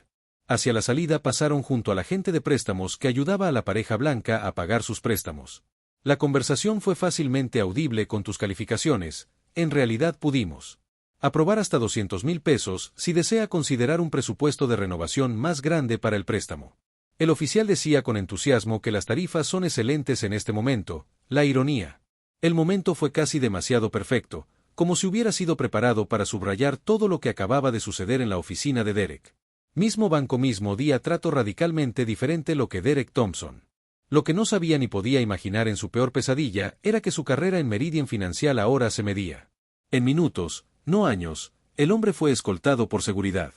Hacia la salida pasaron junto al agente de préstamos que ayudaba a la pareja blanca a pagar sus préstamos. La conversación fue fácilmente audible. Con tus calificaciones, en realidad pudimos aprobar hasta 200,000 pesos si desea considerar un presupuesto de renovación más grande para el préstamo. El oficial decía con entusiasmo que las tarifas son excelentes en este momento. La ironía. El momento fue casi demasiado perfecto, como si hubiera sido preparado para subrayar todo lo que acababa de suceder en la oficina de Derek. Mismo banco, mismo día, trato radicalmente diferente. Lo que Derek Thompson lo que no sabía ni podía imaginar en su peor pesadilla era que su carrera en Meridian Financial ahora se medía en minutos, no años. El hombre fue escoltado por seguridad.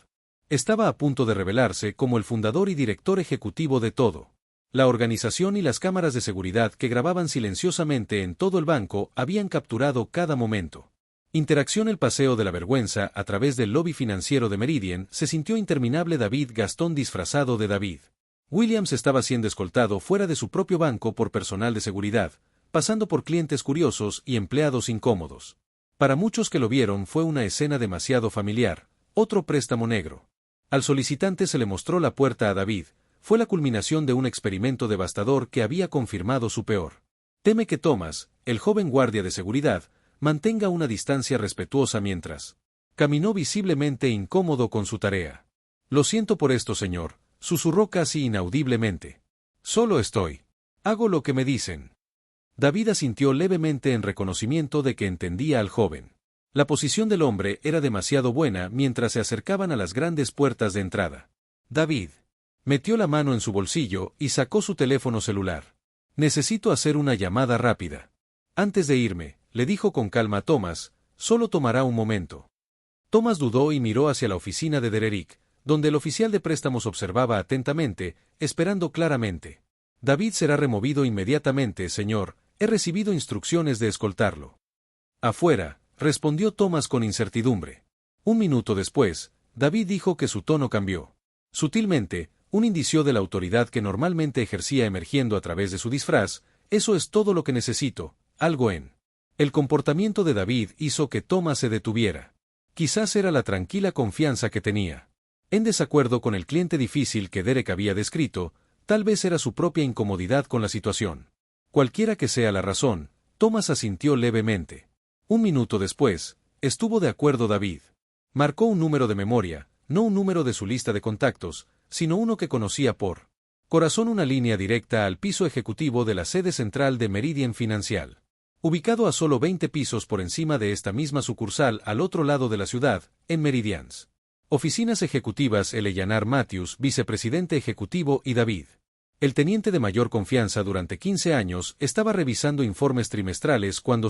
Estaba a punto de revelarse como el fundador y director ejecutivo de todo. La organización y las cámaras de seguridad que grababan silenciosamente en todo el banco habían capturado cada momento. Interacción. El paseo de la vergüenza a través del lobby financiero de Meridian se sintió interminable. David Gastón disfrazado de David Williams estaba siendo escoltado fuera de su propio banco por personal de seguridad, pasando por clientes curiosos y empleados incómodos. Para muchos que lo vieron fue una escena demasiado familiar. Otro préstamo negro. Al solicitante se le mostró la puerta a David. Fue la culminación de un experimento devastador que había confirmado su peor. Teme que Thomas, el joven guardia de seguridad, mantenga una distancia respetuosa mientras caminó visiblemente incómodo con su tarea. Lo siento por esto, señor, susurró casi inaudiblemente. Solo hago lo que me dicen. David asintió levemente en reconocimiento de que entendía al joven. La posición del hombre era demasiado buena mientras se acercaban a las grandes puertas de entrada. David metió la mano en su bolsillo y sacó su teléfono celular. Necesito hacer una llamada rápida. Antes de irme, le dijo con calma a Thomas, solo tomará un momento. Thomas dudó y miró hacia la oficina de Derek, donde el oficial de préstamos observaba atentamente, esperando claramente. David será removido inmediatamente, señor, he recibido instrucciones de escoltarlo. Afuera, respondió Thomas con incertidumbre. Un minuto después, David dijo que su tono cambió. Sutilmente, un indicio de la autoridad que normalmente ejercía emergiendo a través de su disfraz. Eso es todo lo que necesito. Algo en el comportamiento de David hizo que Thomas se detuviera. Quizás era la tranquila confianza que tenía. En desacuerdo con el cliente difícil que Derek había descrito, tal vez era su propia incomodidad con la situación. Cualquiera que sea la razón, Thomas asintió levemente. Un minuto después, estuvo de acuerdo David. Marcó un número de memoria, no un número de su lista de contactos, sino uno que conocía por corazón, una línea directa al piso ejecutivo de la sede central de Meridian Financial. Ubicado a solo 20 pisos por encima de esta misma sucursal al otro lado de la ciudad, en Meridians. Oficinas ejecutivas. Eleanor Matthews, vicepresidente ejecutivo, y David, el teniente de mayor confianza durante 15 años, estaba revisando informes trimestrales cuando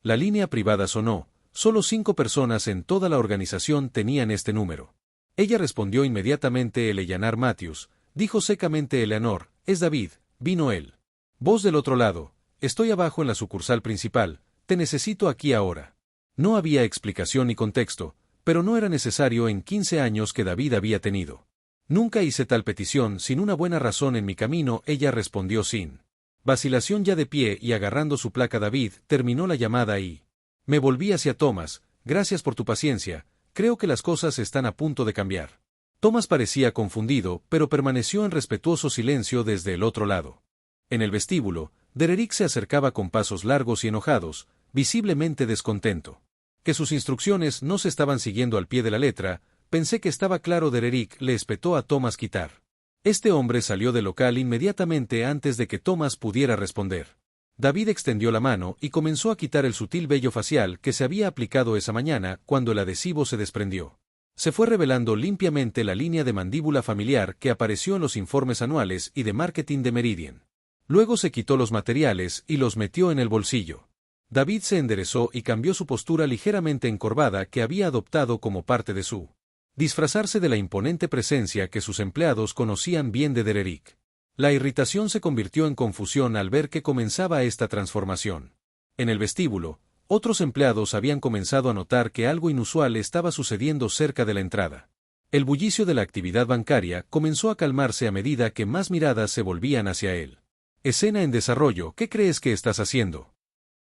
la línea privada sonó. Solo 5 personas en toda la organización tenían este número. Ella respondió inmediatamente. Eleanor Matthews, dijo secamente Eleanor, es David, vino él. Voz del otro lado, estoy abajo en la sucursal principal, te necesito aquí ahora. No había explicación ni contexto, pero no era necesario en 15 años que David había tenido. Nunca hice tal petición sin una buena razón en mi camino, ella respondió sin vacilación. Ya de pie y agarrando su placa, David terminó la llamada y me volví hacia Thomas. Gracias por tu paciencia, creo que las cosas están a punto de cambiar. Thomas parecía confundido, pero permaneció en respetuoso silencio desde el otro lado. En el vestíbulo, Derek se acercaba con pasos largos y enojados, visiblemente descontento. Que sus instrucciones no se estaban siguiendo al pie de la letra. Pensé que estaba claro. Derek le espetó a Thomas quitar. Este hombre salió del local inmediatamente antes de que Thomas pudiera responder. David extendió la mano y comenzó a quitar el sutil vello facial que se había aplicado esa mañana cuando el adhesivo se desprendió. Se fue revelando limpiamente la línea de mandíbula familiar que apareció en los informes anuales y de marketing de Meridian. Luego se quitó los materiales y los metió en el bolsillo. David se enderezó y cambió su postura ligeramente encorvada que había adoptado como parte de su disfrazarse de la imponente presencia que sus empleados conocían bien de Derek. La irritación se convirtió en confusión al ver que comenzaba esta transformación. En el vestíbulo, otros empleados habían comenzado a notar que algo inusual estaba sucediendo cerca de la entrada. El bullicio de la actividad bancaria comenzó a calmarse a medida que más miradas se volvían hacia él. Escena en desarrollo, ¿qué crees que estás haciendo?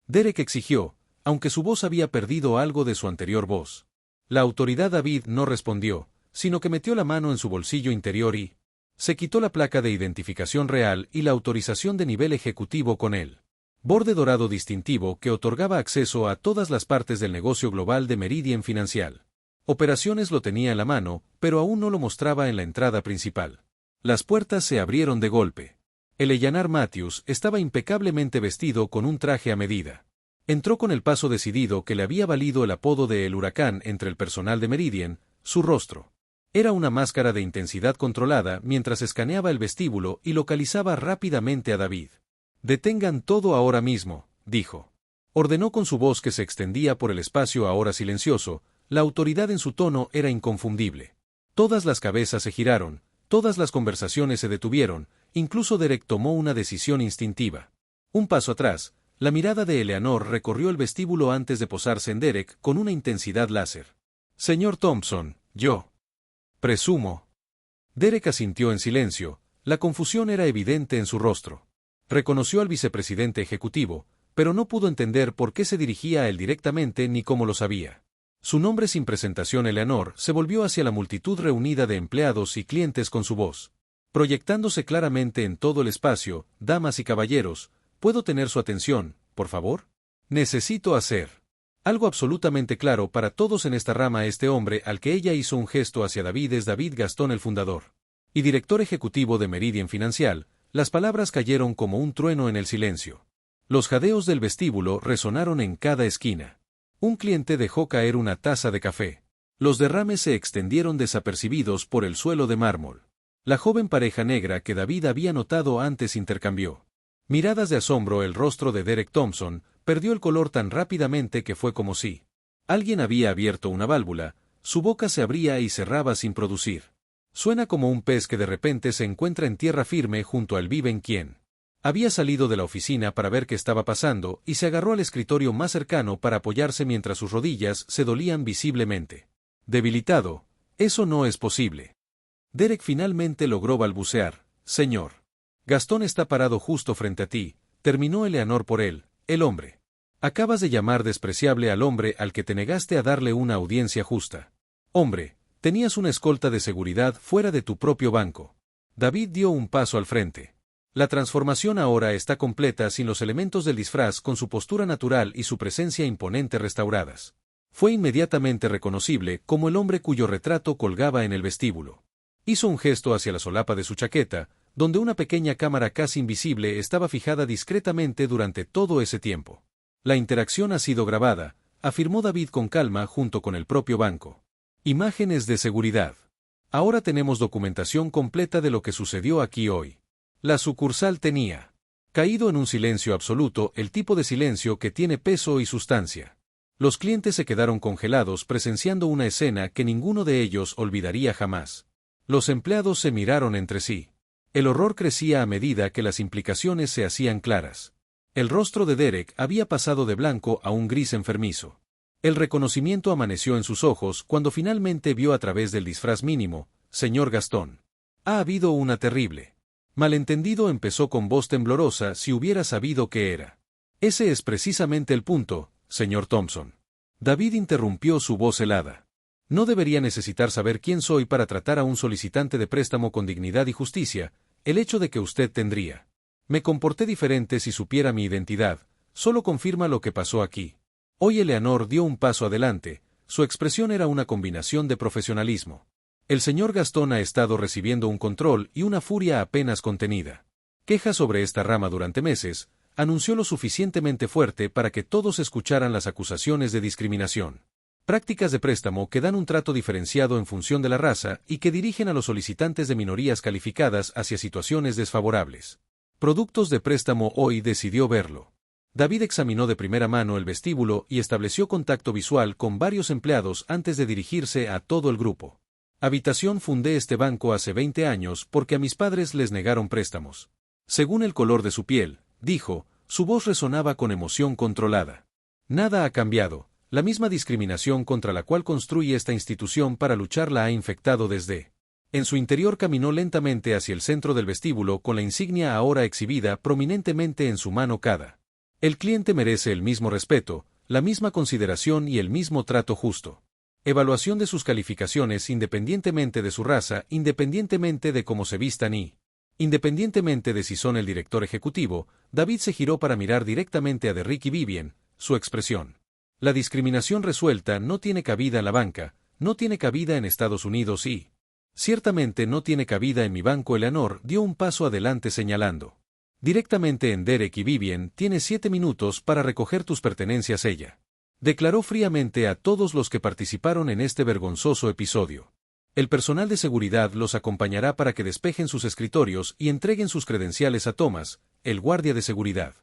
Derek exigió, aunque su voz había perdido algo de su anterior voz. La autoridad. David no respondió, sino que metió la mano en su bolsillo interior y se quitó la placa de identificación real y la autorización de nivel ejecutivo con el borde dorado distintivo que otorgaba acceso a todas las partes del negocio global de Meridian Financial. Operaciones lo tenía en la mano, pero aún no lo mostraba en la entrada principal. Las puertas se abrieron de golpe. El Eleanor Matthews estaba impecablemente vestido con un traje a medida. Entró con el paso decidido que le había valido el apodo de El Huracán entre el personal de Meridian. Su rostro era una máscara de intensidad controlada mientras escaneaba el vestíbulo y localizaba rápidamente a David. «Detengan todo ahora mismo», dijo. Ordenó con su voz que se extendía por el espacio ahora silencioso. La autoridad en su tono era inconfundible. Todas las cabezas se giraron, todas las conversaciones se detuvieron, incluso Derek tomó una decisión instintiva. Un paso atrás. La mirada de Eleanor recorrió el vestíbulo antes de posarse en Derek con una intensidad láser. «Señor Thompson, yo presumo». Derek asintió en silencio, la confusión era evidente en su rostro. Reconoció al vicepresidente ejecutivo, pero no pudo entender por qué se dirigía a él directamente ni cómo lo sabía. Su nombre sin presentación. Eleanor se volvió hacia la multitud reunida de empleados y clientes con su voz proyectándose claramente en todo el espacio. «Damas y caballeros, ¿puedo tener su atención, por favor? Necesito hacer algo absolutamente claro para todos en esta rama». Este hombre al que ella hizo un gesto hacia David es David Gastón, el fundador y director ejecutivo de Meridian Financial. Las palabras cayeron como un trueno en el silencio. Los jadeos del vestíbulo resonaron en cada esquina. Un cliente dejó caer una taza de café. Los derrames se extendieron desapercibidos por el suelo de mármol. La joven pareja negra que David había notado antes intercambió miradas de asombro. El rostro de Derek Thompson perdió el color tan rápidamente que fue como si alguien había abierto una válvula. Su boca se abría y cerraba sin producir. Suena como un pez que de repente se encuentra en tierra firme junto al viven quien había salido de la oficina para ver qué estaba pasando y se agarró al escritorio más cercano para apoyarse mientras sus rodillas se dolían visiblemente. Debilitado, eso no es posible. Derek finalmente logró balbucear. «Señor Gastón está parado justo frente a ti», terminó Eleanor por él, el hombre. «Acabas de llamar despreciable al hombre al que te negaste a darle una audiencia justa. Hombre, tenías una escolta de seguridad fuera de tu propio banco». David dio un paso al frente. La transformación ahora está completa sin los elementos del disfraz, con su postura natural y su presencia imponente restauradas. Fue inmediatamente reconocible como el hombre cuyo retrato colgaba en el vestíbulo. Hizo un gesto hacia la solapa de su chaqueta, donde una pequeña cámara casi invisible estaba fijada discretamente durante todo ese tiempo. «La interacción ha sido grabada», afirmó David con calma junto con el propio banco. «Imágenes de seguridad. Ahora tenemos documentación completa de lo que sucedió aquí hoy». La sucursal tenía caído en un silencio absoluto, el tipo de silencio que tiene peso y sustancia. Los clientes se quedaron congelados presenciando una escena que ninguno de ellos olvidaría jamás. Los empleados se miraron entre sí. El horror crecía a medida que las implicaciones se hacían claras. El rostro de Derek había pasado de blanco a un gris enfermizo. El reconocimiento amaneció en sus ojos cuando finalmente vio a través del disfraz mínimo: «Señor Gastón. Ha habido una terrible malentendido», empezó con voz temblorosa. «Si hubiera sabido qué era». «Ese es precisamente el punto, señor Thompson». David interrumpió, su voz helada. «No debería necesitar saber quién soy para tratar a un solicitante de préstamo con dignidad y justicia. El hecho de que usted tendría me comporté diferente si supiera mi identidad solo confirma lo que pasó aquí». Hoy Eleanor dio un paso adelante. Su expresión era una combinación de profesionalismo. «El señor Gastón ha estado recibiendo un control y una furia apenas contenida. Queja sobre esta rama durante meses», anunció lo suficientemente fuerte para que todos escucharan las acusaciones de discriminación. «Prácticas de préstamo que dan un trato diferenciado en función de la raza y que dirigen a los solicitantes de minorías calificadas hacia situaciones desfavorables. Productos de préstamo». Hoy decidió verlo. David examinó de primera mano el vestíbulo y estableció contacto visual con varios empleados antes de dirigirse a todo el grupo. «Habitación, fundé este banco hace 20 años porque a mis padres les negaron préstamos. Según el color de su piel», dijo, su voz resonaba con emoción controlada. «Nada ha cambiado, la misma discriminación contra la cual construye esta institución para luchar la ha infectado desde». En su interior caminó lentamente hacia el centro del vestíbulo con la insignia ahora exhibida prominentemente en su mano cada. «El cliente merece el mismo respeto, la misma consideración y el mismo trato justo. Evaluación de sus calificaciones independientemente de su raza, independientemente de cómo se vistan y independientemente de si son el director ejecutivo». David se giró para mirar directamente a Derek y Vivian, su expresión. «La discriminación resuelta no tiene cabida en la banca, no tiene cabida en Estados Unidos y ciertamente no tiene cabida en mi banco». Eleanor dio un paso adelante señalando directamente en Derek y Vivian. «Tienes 7 minutos para recoger tus pertenencias», ella declaró fríamente a todos los que participaron en este vergonzoso episodio. «El personal de seguridad los acompañará para que despejen sus escritorios y entreguen sus credenciales a Thomas, el guardia de seguridad,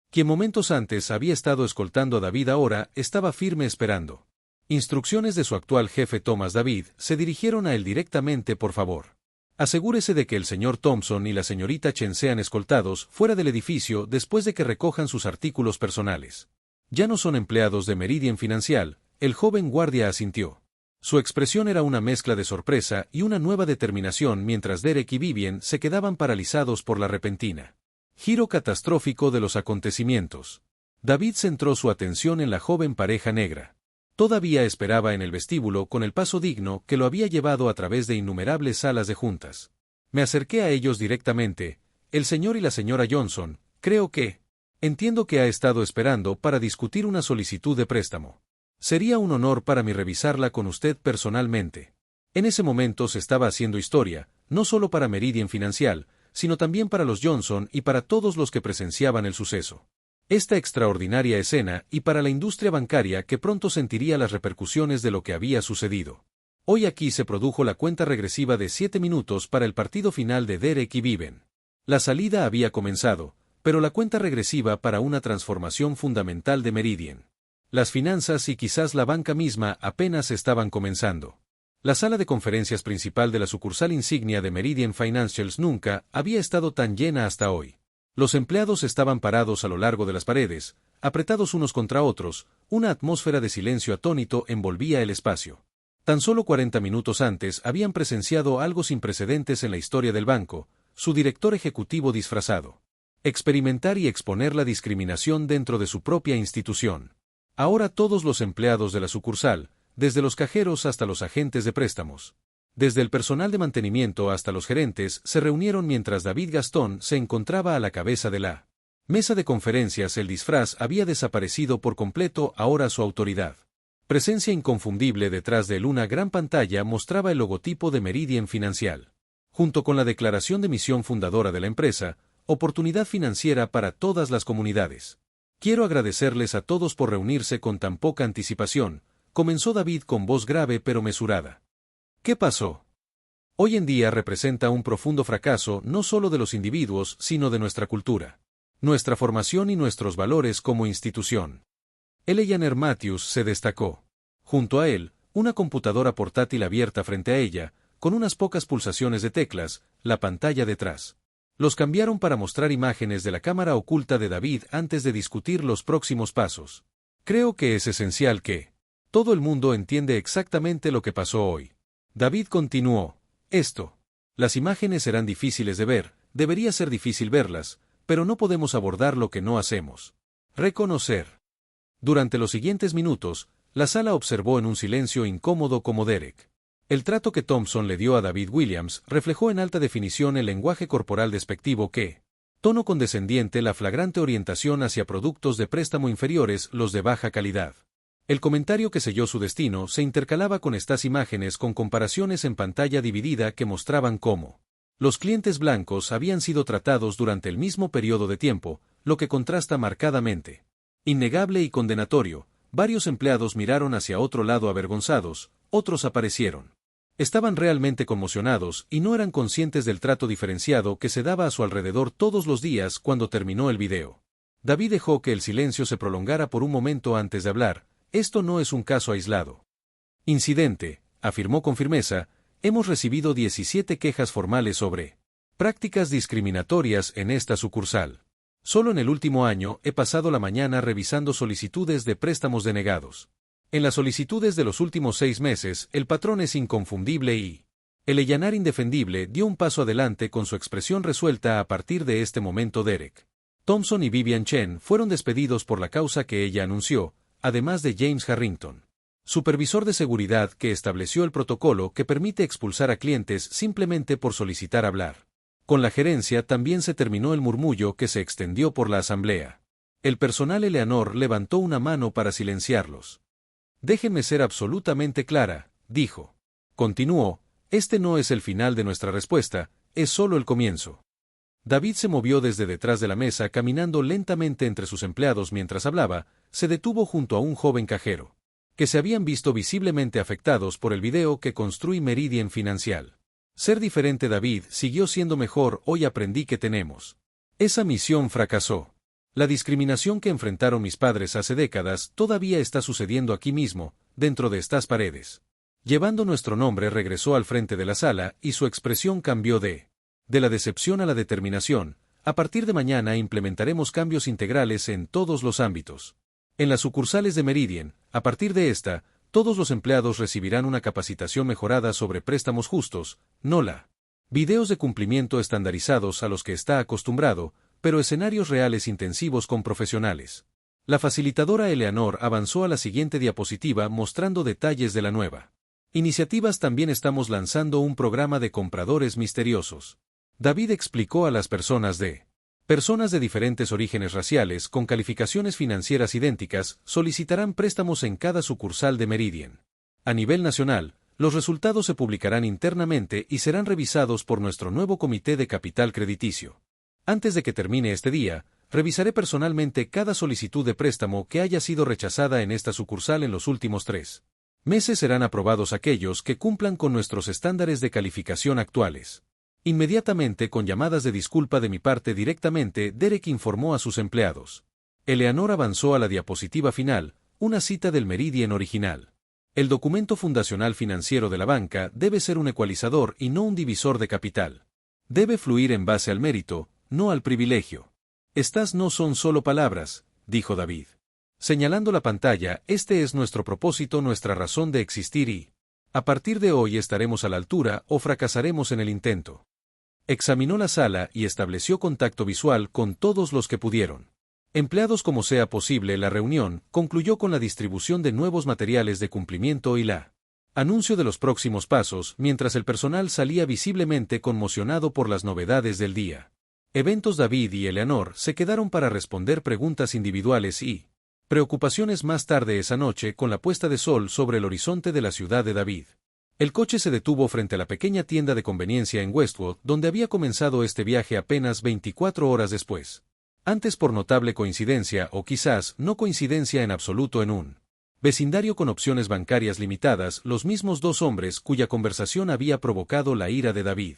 quien momentos antes había estado escoltando a David. Ahora estaba firme esperando instrucciones de su actual jefe Thomas. David se dirigieron a él directamente. «Por favor, asegúrese de que el señor Thompson y la señorita Chen sean escoltados fuera del edificio después de que recojan sus artículos personales». «Ya no son empleados de Meridian Financial», el joven guardia asintió. Su expresión era una mezcla de sorpresa y una nueva determinación mientras Derek y Vivian se quedaban paralizados por la repentina giro catastrófico de los acontecimientos. David centró su atención en la joven pareja negra. Todavía esperaba en el vestíbulo con el paso digno que lo había llevado a través de innumerables salas de juntas. «Me acerqué a ellos directamente, el señor y la señora Johnson. Creo que entiendo que ha estado esperando para discutir una solicitud de préstamo. Sería un honor para mí revisarla con usted personalmente». En ese momento se estaba haciendo historia, no solo para Meridian Financial, sino también para los Johnson y para todos los que presenciaban el suceso. Esta extraordinaria escena y para la industria bancaria que pronto sentiría las repercusiones de lo que había sucedido. Hoy aquí se produjo la cuenta regresiva de 7 minutos para el partido final de Derek y Vivian. La salida había comenzado, pero la cuenta regresiva para una transformación fundamental de Meridian. Las finanzas y quizás la banca misma apenas estaban comenzando. La sala de conferencias principal de la sucursal insignia de Meridian Financials nunca había estado tan llena hasta hoy. Los empleados estaban parados a lo largo de las paredes, apretados unos contra otros. Una atmósfera de silencio atónito envolvía el espacio. Tan solo 40 minutos antes habían presenciado algo sin precedentes en la historia del banco: su director ejecutivo disfrazado. Experimentar y exponer la discriminación dentro de su propia institución. Ahora todos los empleados de la sucursal, desde los cajeros hasta los agentes de préstamos, desde el personal de mantenimiento hasta los gerentes, se reunieron mientras David Gastón se encontraba a la cabeza de la mesa de conferencias. El disfraz había desaparecido por completo. Ahora su autoridad, presencia inconfundible detrás de él. Una gran pantalla mostraba el logotipo de Meridian Financial, junto con la declaración de misión fundadora de la empresa: oportunidad financiera para todas las comunidades. «Quiero agradecerles a todos por reunirse con tan poca anticipación», comenzó David con voz grave pero mesurada. «¿Qué pasó? Hoy en día representa un profundo fracaso no solo de los individuos sino de nuestra cultura, nuestra formación y nuestros valores como institución». Eleanor Matthews se destacó. Junto a él, una computadora portátil abierta frente a ella, con unas pocas pulsaciones de teclas, la pantalla detrás. Los cambiaron para mostrar imágenes de la cámara oculta de David antes de discutir los próximos pasos. Creo que es esencial que todo el mundo entiende exactamente lo que pasó hoy. David continuó. Las imágenes serán difíciles de ver, debería ser difícil verlas, pero no podemos abordar lo que no hacemos. Reconocer. Durante los siguientes minutos, la sala observó en un silencio incómodo como Derek. El trato que Thompson le dio a David Williams reflejó en alta definición el lenguaje corporal despectivo que, tono condescendiente, la flagrante orientación hacia productos de préstamo inferiores, los de baja calidad. El comentario que selló su destino se intercalaba con estas imágenes con comparaciones en pantalla dividida que mostraban cómo los clientes blancos habían sido tratados durante el mismo periodo de tiempo, lo que contrasta marcadamente. Innegable y condenatorio, varios empleados miraron hacia otro lado avergonzados, otros aparecieron. Estaban realmente conmocionados y no eran conscientes del trato diferenciado que se daba a su alrededor todos los días cuando terminó el video. David dejó que el silencio se prolongara por un momento antes de hablar. Esto no es un caso aislado. Incidente, afirmó con firmeza, hemos recibido 17 quejas formales sobre prácticas discriminatorias en esta sucursal. Solo en el último año he pasado la mañana revisando solicitudes de préstamos denegados. En las solicitudes de los últimos 6 meses, el patrón es inconfundible y el Eyanar indefendible dio un paso adelante con su expresión resuelta a partir de este momento. Derek Thompson y Vivian Chen fueron despedidos por la causa que ella anunció, además de James Harrington, supervisor de seguridad que estableció el protocolo que permite expulsar a clientes simplemente por solicitar hablar. Con la gerencia también se terminó el murmullo que se extendió por la asamblea. El personal Eleanor levantó una mano para silenciarlos. Déjenme ser absolutamente clara, dijo. Continuó, este no es el final de nuestra respuesta, es solo el comienzo. David se movió desde detrás de la mesa caminando lentamente entre sus empleados mientras hablaba, se detuvo junto a un joven cajero, que se habían visto visiblemente afectados por el video que construí Meridian Financial. Ser diferente. David siguió siendo mejor. Hoy aprendí que tenemos. Esa misión fracasó. La discriminación que enfrentaron mis padres hace décadas todavía está sucediendo aquí mismo, dentro de estas paredes. Llevando nuestro nombre regresó al frente de la sala y su expresión cambió de la decepción a la determinación. A partir de mañana implementaremos cambios integrales en todos los ámbitos. En las sucursales de Meridian, a partir de esta, todos los empleados recibirán una capacitación mejorada sobre préstamos justos, videos de cumplimiento estandarizados a los que está acostumbrado, pero escenarios reales intensivos con profesionales. La facilitadora Eleanor avanzó a la siguiente diapositiva mostrando detalles de la nueva iniciativas. También estamos lanzando un programa de compradores misteriosos. David explicó a las personas de diferentes orígenes raciales con calificaciones financieras idénticas solicitarán préstamos en cada sucursal de Meridian. A nivel nacional, los resultados se publicarán internamente y serán revisados por nuestro nuevo comité de capital crediticio. Antes de que termine este día, revisaré personalmente cada solicitud de préstamo que haya sido rechazada en esta sucursal en los últimos 3 meses. Serán aprobados aquellos que cumplan con nuestros estándares de calificación actuales. Inmediatamente, con llamadas de disculpa de mi parte directamente, Derek informó a sus empleados. Eleanor avanzó a la diapositiva final, una cita del Meridian original. El documento fundacional financiero de la banca debe ser un ecualizador y no un divisor de capital. Debe fluir en base al mérito, no al privilegio. Estas no son solo palabras, dijo David. Señalando la pantalla, este es nuestro propósito, nuestra razón de existir y, a partir de hoy estaremos a la altura o fracasaremos en el intento. Examinó la sala y estableció contacto visual con todos los que pudieron. Empleados como sea posible. La reunión concluyó con la distribución de nuevos materiales de cumplimiento y la anuncio de los próximos pasos, mientras el personal salía visiblemente conmocionado por las novedades del día. Eventos. David y Eleanor se quedaron para responder preguntas individuales y preocupaciones más tarde esa noche con la puesta de sol sobre el horizonte de la ciudad de David. El coche se detuvo frente a la pequeña tienda de conveniencia en Westwood, donde había comenzado este viaje apenas 24 horas después. Antes, por notable coincidencia o quizás no coincidencia en absoluto, en un vecindario con opciones bancarias limitadas, los mismos dos hombres cuya conversación había provocado la ira de David.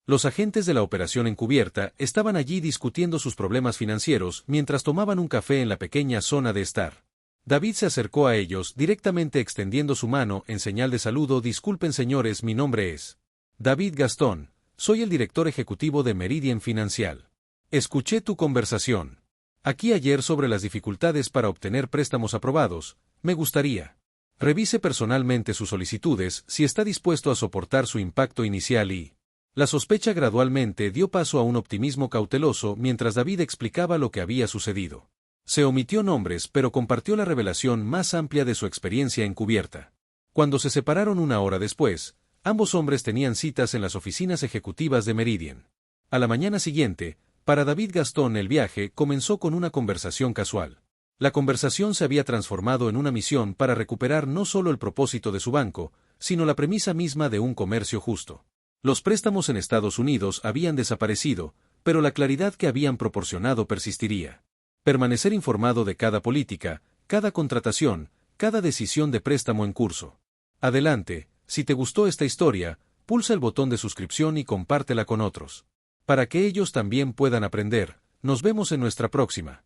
Los agentes de la operación encubierta estaban allí discutiendo sus problemas financieros mientras tomaban un café en la pequeña zona de estar. David se acercó a ellos directamente extendiendo su mano en señal de saludo. Disculpen señores, mi nombre es David Gastón, soy el director ejecutivo de Meridian Financial. Escuché tu conversación aquí ayer sobre las dificultades para obtener préstamos aprobados. Me gustaría revise personalmente sus solicitudes si está dispuesto a soportar su impacto inicial y... La sospecha gradualmente dio paso a un optimismo cauteloso mientras David explicaba lo que había sucedido. Se omitió nombres pero compartió la revelación más amplia de su experiencia encubierta. Cuando se separaron una hora después, ambos hombres tenían citas en las oficinas ejecutivas de Meridian. A la mañana siguiente, para David Gastón el viaje comenzó con una conversación casual. La conversación se había transformado en una misión para recuperar no solo el propósito de su banco, sino la premisa misma de un comercio justo. Los préstamos en Estados Unidos habían desaparecido, pero la claridad que habían proporcionado persistiría. Permanecer informado de cada política, cada contratación, cada decisión de préstamo en curso. Adelante, si te gustó esta historia, pulsa el botón de suscripción y compártela con otros. Para que ellos también puedan aprender, nos vemos en nuestra próxima.